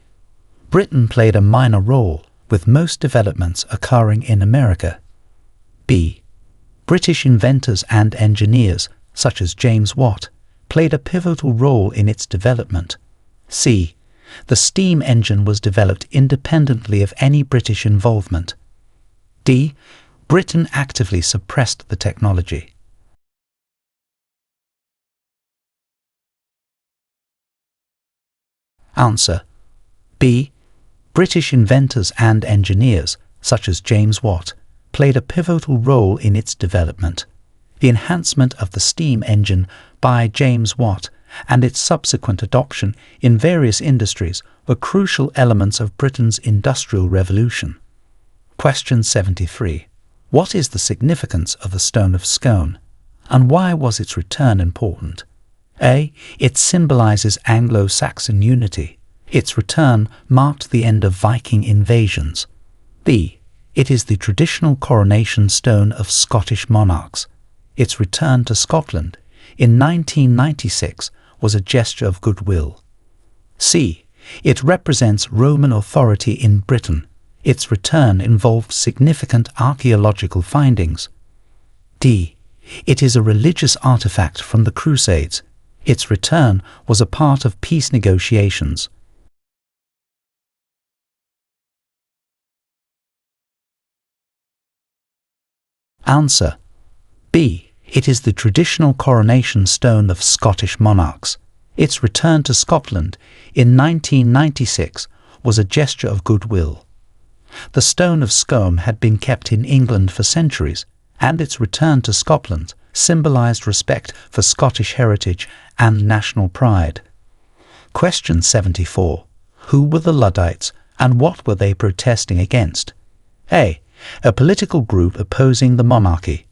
Britain played a minor role, with most developments occurring in America. B. British inventors and engineers, such as James Watt, played a pivotal role in its development. C. The steam engine was developed independently of any British involvement. D. Britain actively suppressed the technology. Answer. B. British inventors and engineers, such as James Watt, played a pivotal role in its development. The enhancement of the steam engine by James Watt and its subsequent adoption in various industries were crucial elements of Britain's Industrial Revolution. Question 73. What is the significance of the Stone of Scone, and why was its return important? A. It symbolizes Anglo-Saxon unity. Its return marked the end of Viking invasions. B. It is the traditional coronation stone of Scottish monarchs. Its return to Scotland in 1996 was a gesture of goodwill. C. It represents Roman authority in Britain. Its return involved significant archaeological findings. D. It is a religious artifact from the Crusades. Its return was a part of peace negotiations. Answer. B. It is the traditional coronation stone of Scottish monarchs. Its return to Scotland in 1996 was a gesture of goodwill. The Stone of Scone had been kept in England for centuries, and its return to Scotland symbolised respect for Scottish heritage and national pride. Question 74. Who were the Luddites, and what were they protesting against? A. A political group opposing the monarchy.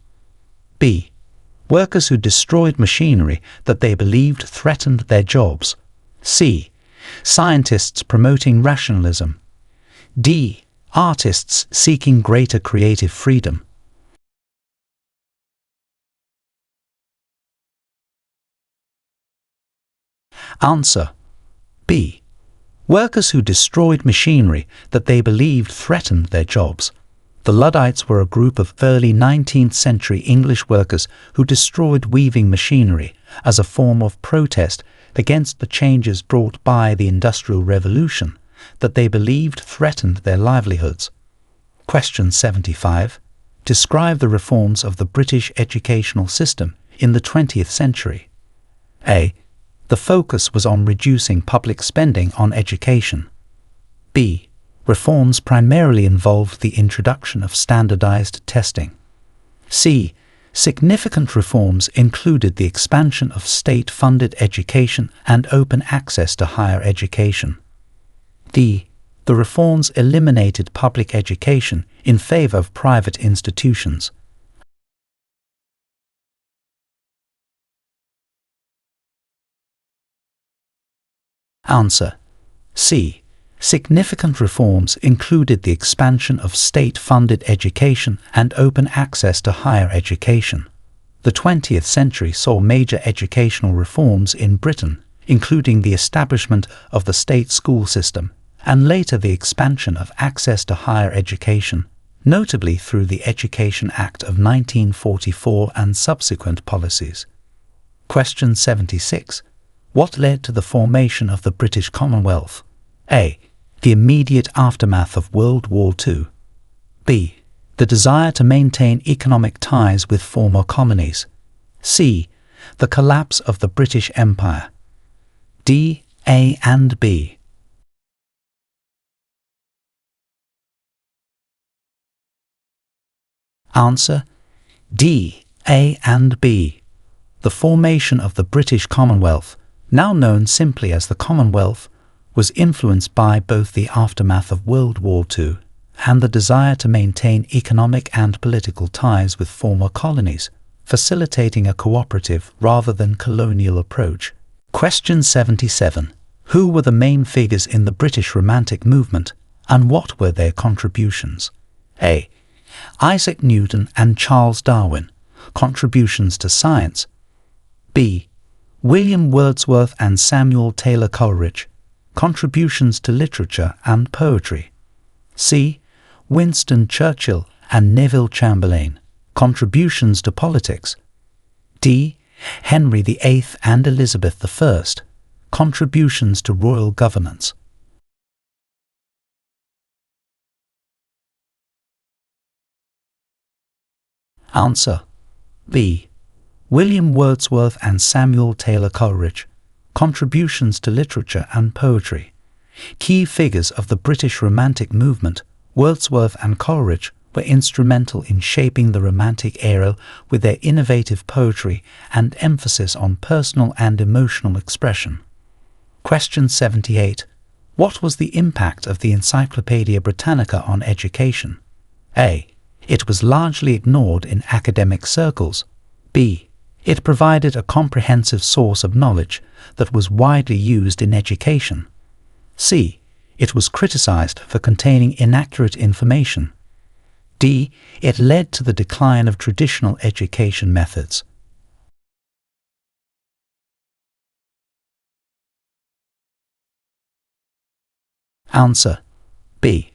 B. Workers who destroyed machinery that they believed threatened their jobs. C. Scientists promoting rationalism. D. Artists seeking greater creative freedom. Answer. B. Workers who destroyed machinery that they believed threatened their jobs. The Luddites were a group of early 19th century English workers who destroyed weaving machinery as a form of protest against the changes brought by the Industrial Revolution that they believed threatened their livelihoods. Question 75. Describe the reforms of the British educational system in the 20th century. A. The focus was on reducing public spending on education. B. Reforms primarily involved the introduction of standardized testing. C. Significant reforms included the expansion of state-funded education and open access to higher education. D. The reforms eliminated public education in favor of private institutions. Answer. C. Significant reforms included the expansion of state-funded education and open access to higher education. The 20th century saw major educational reforms in Britain, including the establishment of the state school system, and later the expansion of access to higher education, notably through the Education Act of 1944 and subsequent policies. Question 76. What led to the formation of the British Commonwealth? A. The immediate aftermath of World War II. B. The desire to maintain economic ties with former colonies. C. The collapse of the British Empire. D. A and B. Answer. D. A and B. The formation of the British Commonwealth, now known simply as the Commonwealth, was influenced by both the aftermath of World War II and the desire to maintain economic and political ties with former colonies, facilitating a cooperative rather than colonial approach. Question 77. Who were the main figures in the British Romantic movement, and what were their contributions? A. Isaac Newton and Charles Darwin, contributions to science. B. William Wordsworth and Samuel Taylor Coleridge, contributions to literature and poetry. C. Winston Churchill and Neville Chamberlain, contributions to politics. D. Henry VIII and Elizabeth I, contributions to royal governance. Answer B. William Wordsworth and Samuel Taylor Coleridge. Contributions to literature and poetry. Key figures of the British Romantic movement, Wordsworth and Coleridge were instrumental in shaping the Romantic era with their innovative poetry and emphasis on personal and emotional expression. Question 78. What was the impact of the Encyclopedia Britannica on education? A. It was largely ignored in academic circles. B. It provided a comprehensive source of knowledge that was widely used in education. C. It was criticized for containing inaccurate information. D. It led to the decline of traditional education methods. Answer B.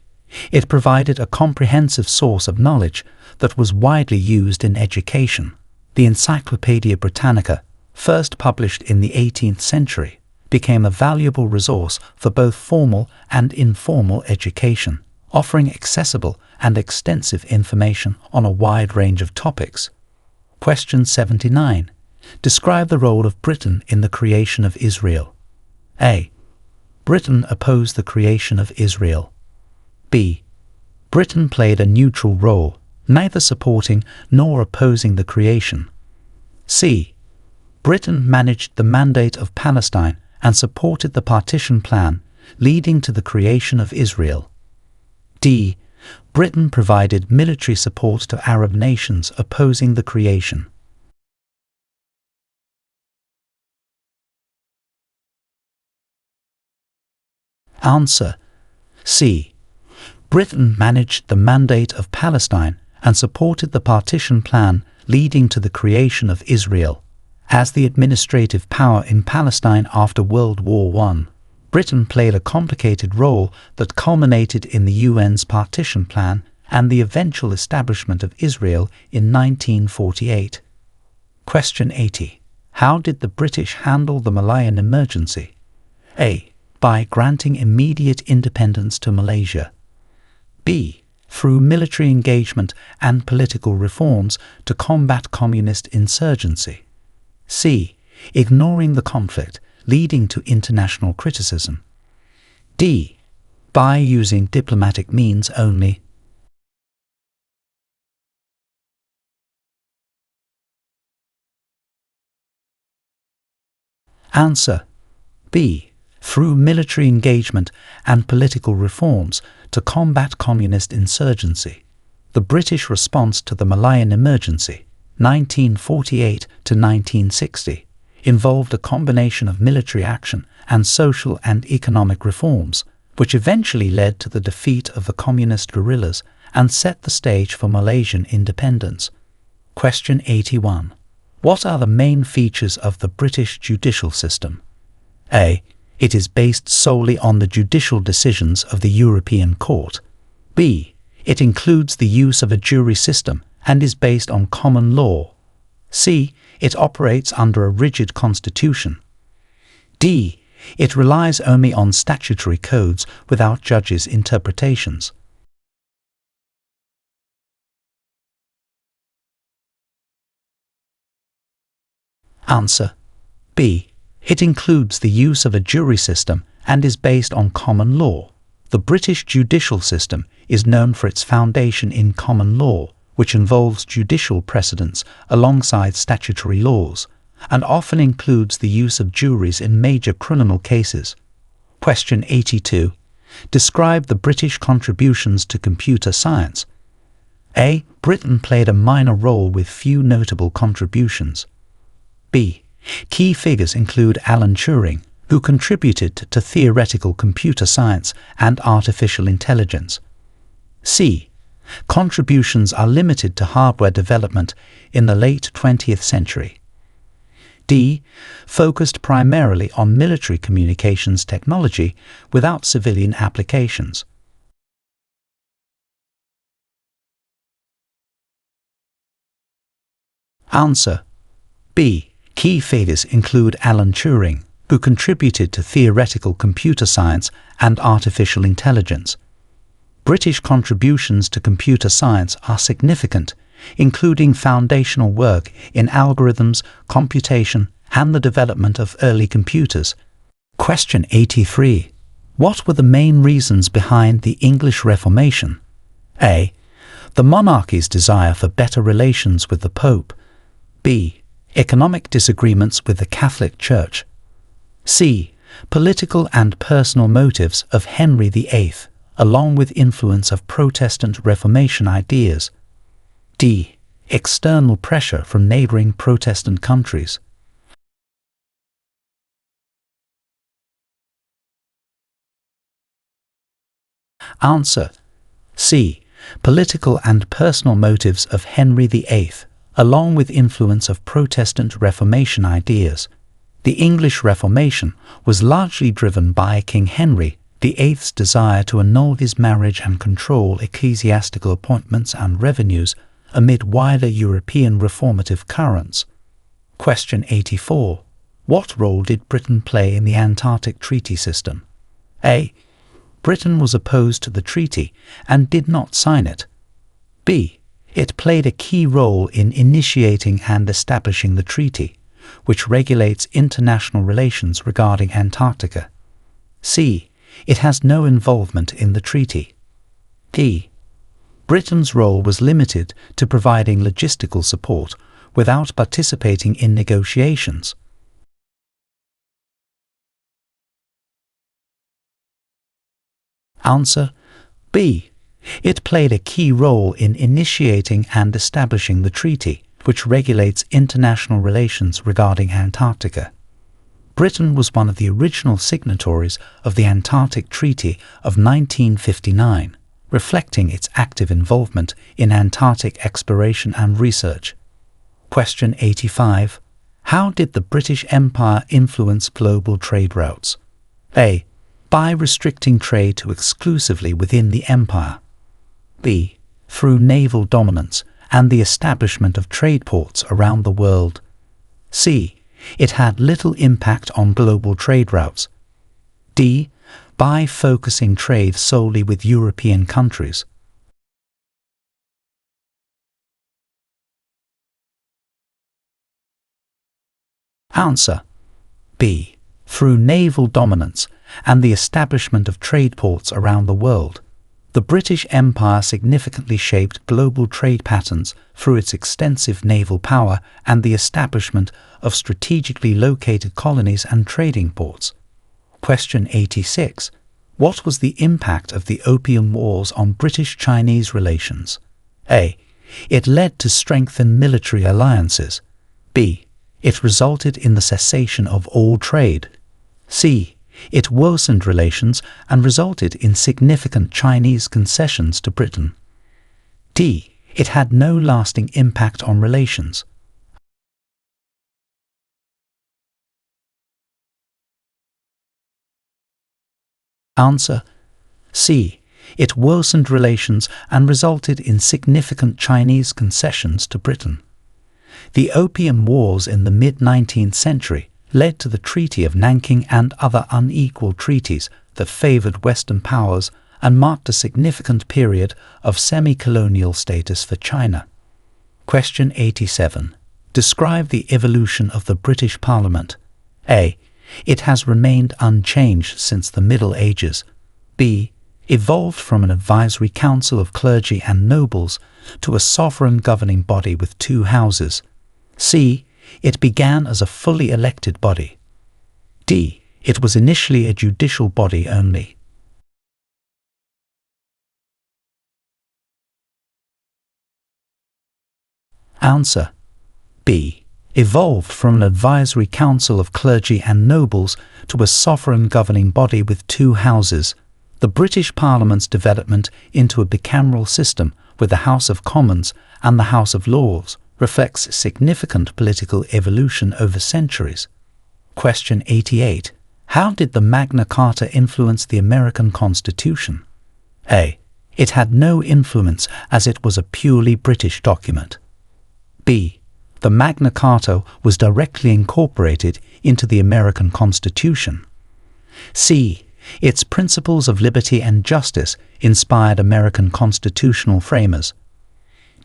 It provided a comprehensive source of knowledge that was widely used in education. The Encyclopedia Britannica, first published in the 18th century, became a valuable resource for both formal and informal education, offering accessible and extensive information on a wide range of topics. Question 79. Describe the role of Britain in the creation of Israel. A. Britain opposed the creation of Israel. B. Britain played a neutral role, neither supporting nor opposing the creation. C. Britain managed the mandate of Palestine and supported the partition plan, leading to the creation of Israel. D. Britain provided military support to Arab nations opposing the creation. Answer C. Britain managed the mandate of Palestine and supported the partition plan, leading to the creation of Israel. As the administrative power in Palestine after World War I, Britain played a complicated role that culminated in the UN's partition plan and the eventual establishment of Israel in 1948. Question 80. How did the British handle the Malayan Emergency? A. By granting immediate independence to Malaysia. B. Through military engagement and political reforms to combat communist insurgency. C. Ignoring the conflict, leading to international criticism. D. By using diplomatic means only. Answer B. Through military engagement and political reforms to combat communist insurgency. The British response to the Malayan Emergency, 1948 to 1960, involved a combination of military action and social and economic reforms, which eventually led to the defeat of the communist guerrillas and set the stage for Malaysian independence. Question 81. What are the main features of the British judicial system? A. It is based solely on the judicial decisions of the European Court. B. It includes the use of a jury system and is based on common law. C. It operates under a rigid constitution. D. It relies only on statutory codes without judges' interpretations. Answer B. It includes the use of a jury system and is based on common law. The British judicial system is known for its foundation in common law, which involves judicial precedents alongside statutory laws, and often includes the use of juries in major criminal cases. Question 82. Describe the British contributions to computer science. A. Britain played a minor role with few notable contributions. B. Key figures include Alan Turing, who contributed to theoretical computer science and artificial intelligence. C. Contributions are limited to hardware development in the late 20th century. D. Focused primarily on military communications technology without civilian applications. Answer B. Key figures include Alan Turing, who contributed to theoretical computer science and artificial intelligence. British contributions to computer science are significant including foundational work in algorithms, computation, and the development of early computers. Question 83. What were the main reasons behind the English Reformation? A. The monarchy's desire for better relations with the Pope. B. Economic disagreements with the Catholic Church. C. Political and personal motives of Henry VIII, along with influence of Protestant Reformation ideas. D. External pressure from neighbouring Protestant countries. Answer. C. Political and personal motives of Henry VIII, along with influence of Protestant Reformation ideas. The English Reformation was largely driven by King Henry VIII's desire to annul his marriage and control ecclesiastical appointments and revenues amid wider European reformative currents. Question 84. What role did Britain play in the Antarctic Treaty system? A. Britain was opposed to the treaty and did not sign it. B. It played a key role in initiating and establishing the treaty, which regulates international relations regarding Antarctica. C. It has no involvement in the treaty. D. Britain's role was limited to providing logistical support without participating in negotiations. Answer. B. It played a key role in initiating and establishing the treaty, which regulates international relations regarding Antarctica. Britain was one of the original signatories of the Antarctic Treaty of 1959, reflecting its active involvement in Antarctic exploration and research. Question 85. How did the British Empire influence global trade routes? A. By restricting trade to exclusively within the empire. B. Through naval dominance and the establishment of trade ports around the world. C. It had little impact on global trade routes. D. By focusing trade solely with European countries. Answer. B. Through naval dominance and the establishment of trade ports around the world. The British Empire significantly shaped global trade patterns through its extensive naval power and the establishment of strategically located colonies and trading ports. Question 86. What was the impact of the Opium Wars on British-Chinese relations? A. It led to strengthened military alliances. B. It resulted in the cessation of all trade. C. It worsened relations and resulted in significant Chinese concessions to Britain. D. It had no lasting impact on relations. Answer. C. It worsened relations and resulted in significant Chinese concessions to Britain. The Opium Wars in the mid-19th century led to the Treaty of Nanking and other unequal treaties that favoured Western powers and marked a significant period of semi-colonial status for China. Question 87. Describe the evolution of the British Parliament. A. It has remained unchanged since the Middle Ages. B. Evolved from an advisory council of clergy and nobles to a sovereign governing body with two houses. C. It began as a fully elected body. D. It was initially a judicial body only. Answer. B. Evolved from an advisory council of clergy and nobles to a sovereign governing body with two houses. The British Parliament's development into a bicameral system with the House of Commons and the House of Lords reflects significant political evolution over centuries. Question 88. How did the Magna Carta influence the American Constitution? A. It had no influence as it was a purely British document. B. The Magna Carta was directly incorporated into the American Constitution. C. Its principles of liberty and justice inspired American constitutional framers.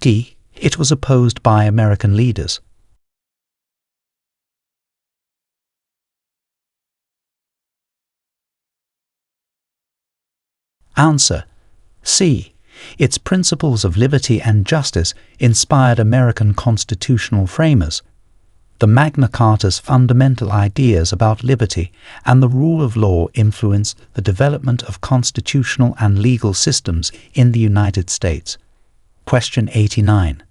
D. It was opposed by American leaders. Answer: C. Its principles of liberty and justice inspired American constitutional framers. The Magna Carta's fundamental ideas about liberty and the rule of law influenced the development of constitutional and legal systems in the United States. Question 89.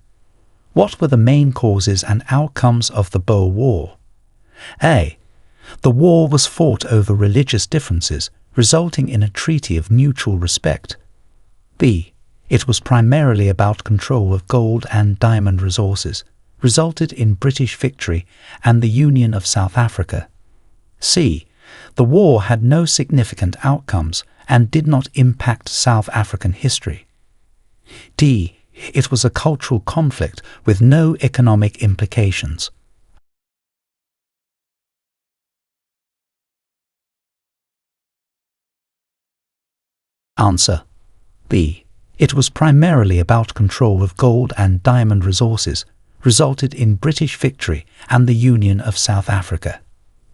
What were the main causes and outcomes of the Boer War? A. The war was fought over religious differences, resulting in a treaty of mutual respect. B. It was primarily about control of gold and diamond resources, resulted in British victory and the Union of South Africa. C. The war had no significant outcomes and did not impact South African history. D. It was a cultural conflict with no economic implications. Answer: B. It was primarily about control of gold and diamond resources, resulted in British victory and the Union of South Africa.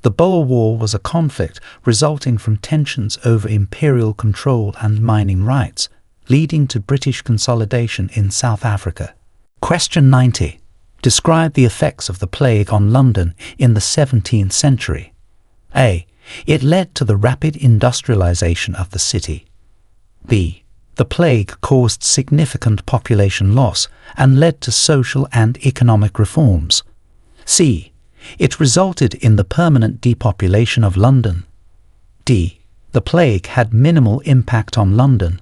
The Boer War was a conflict resulting from tensions over imperial control and mining rights, leading to British consolidation in South Africa. Question 90. Describe the effects of the plague on London in the 17th century. A. It led to the rapid industrialization of the city. B. The plague caused significant population loss and led to social and economic reforms. C. It resulted in the permanent depopulation of London. D. The plague had minimal impact on London.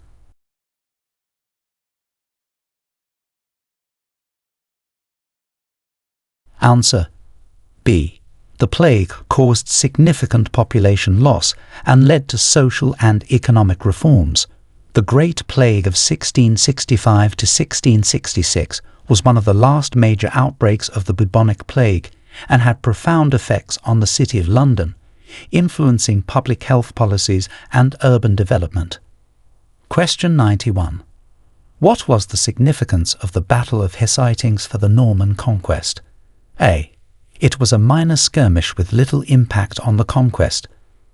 Answer: B. The plague caused significant population loss and led to social and economic reforms. The Great Plague of 1665 to 1666 was one of the last major outbreaks of the bubonic plague and had profound effects on the City of London, influencing public health policies and urban development. Question 91. What was the significance of the Battle of Hastings for the Norman conquest? A. It was a minor skirmish with little impact on the conquest.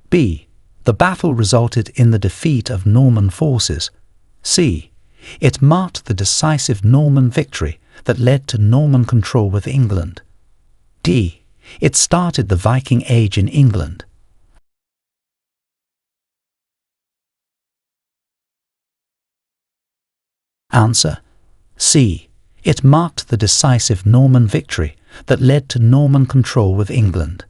B. The battle resulted in the defeat of Norman forces. C. It marked the decisive Norman victory that led to Norman control of England. D. It started the Viking Age in England. Answer: C. It marked the decisive Norman victory that led to Norman control of England.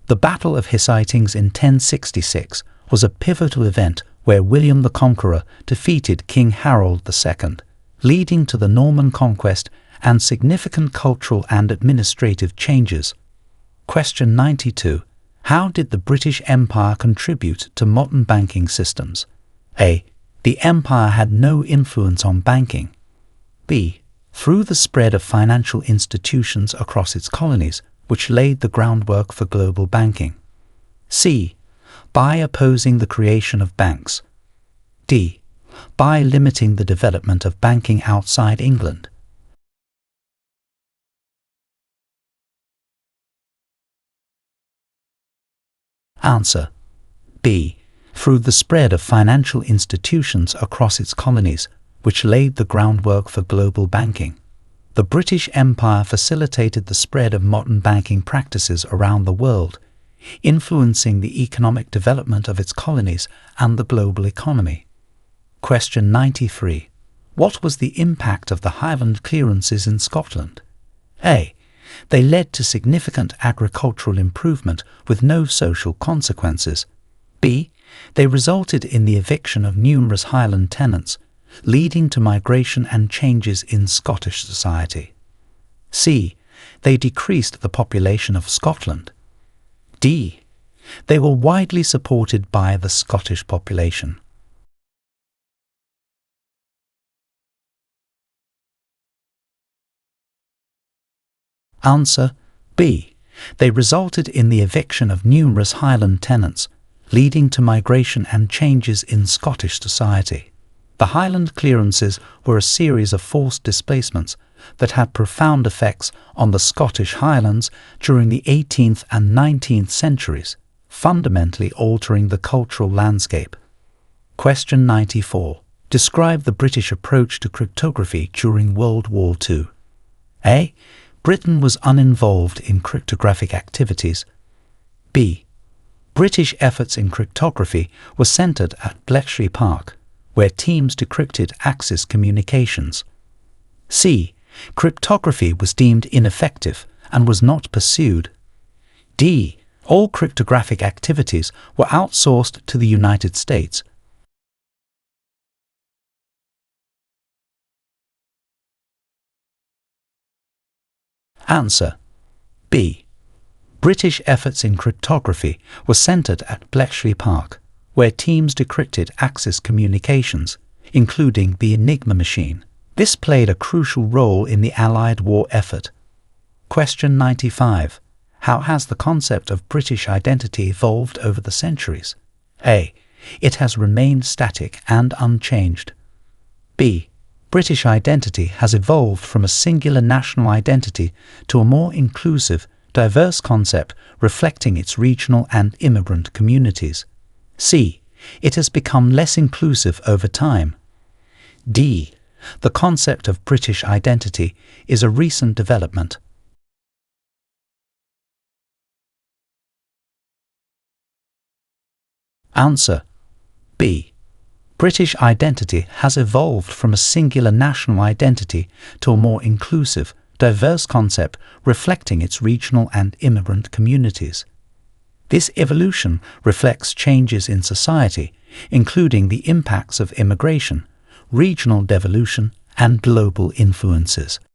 The Battle of Hastings in 1066 was a pivotal event where William the Conqueror defeated King Harold II, leading to the Norman conquest and significant cultural and administrative changes. Question 92. How did the British Empire contribute to modern banking systems? A. The empire had no influence on banking. B. Through the spread of financial institutions across its colonies, which laid the groundwork for global banking. C. By opposing the creation of banks. D. By limiting the development of banking outside England. Answer: B. Through the spread of financial institutions across its colonies, which laid the groundwork for global banking. The British Empire facilitated the spread of modern banking practices around the world, influencing the economic development of its colonies and the global economy. Question 93. What was the impact of the Highland clearances in Scotland? A. They led to significant agricultural improvement with no social consequences. B. They resulted in the eviction of numerous Highland tenants, leading to migration and changes in Scottish society. C. They decreased the population of Scotland. D. They were widely supported by the Scottish population. Answer: B. They resulted in the eviction of numerous Highland tenants, leading to migration and changes in Scottish society. The Highland clearances were a series of forced displacements that had profound effects on the Scottish Highlands during the 18th and 19th centuries, fundamentally altering the cultural landscape. Question 94. Describe the British approach to cryptography during World War II. A. Britain was uninvolved in cryptographic activities. B. British efforts in cryptography were centred at Bletchley Park, where teams decrypted Axis communications. C. Cryptography was deemed ineffective and was not pursued. D. All cryptographic activities were outsourced to the United States. Answer: B. British efforts in cryptography were centred at Bletchley Park, where teams decrypted Axis communications, including the Enigma machine. This played a crucial role in the Allied war effort. Question 95. How has the concept of British identity evolved over the centuries? A. It has remained static and unchanged. B. British identity has evolved from a singular national identity to a more inclusive, diverse concept reflecting its regional and immigrant communities. C. It has become less inclusive over time. D. The concept of British identity is a recent development. Answer: B. British identity has evolved from a singular national identity to a more inclusive, diverse concept reflecting its regional and immigrant communities. This evolution reflects changes in society, including the impacts of immigration, regional devolution, and global influences.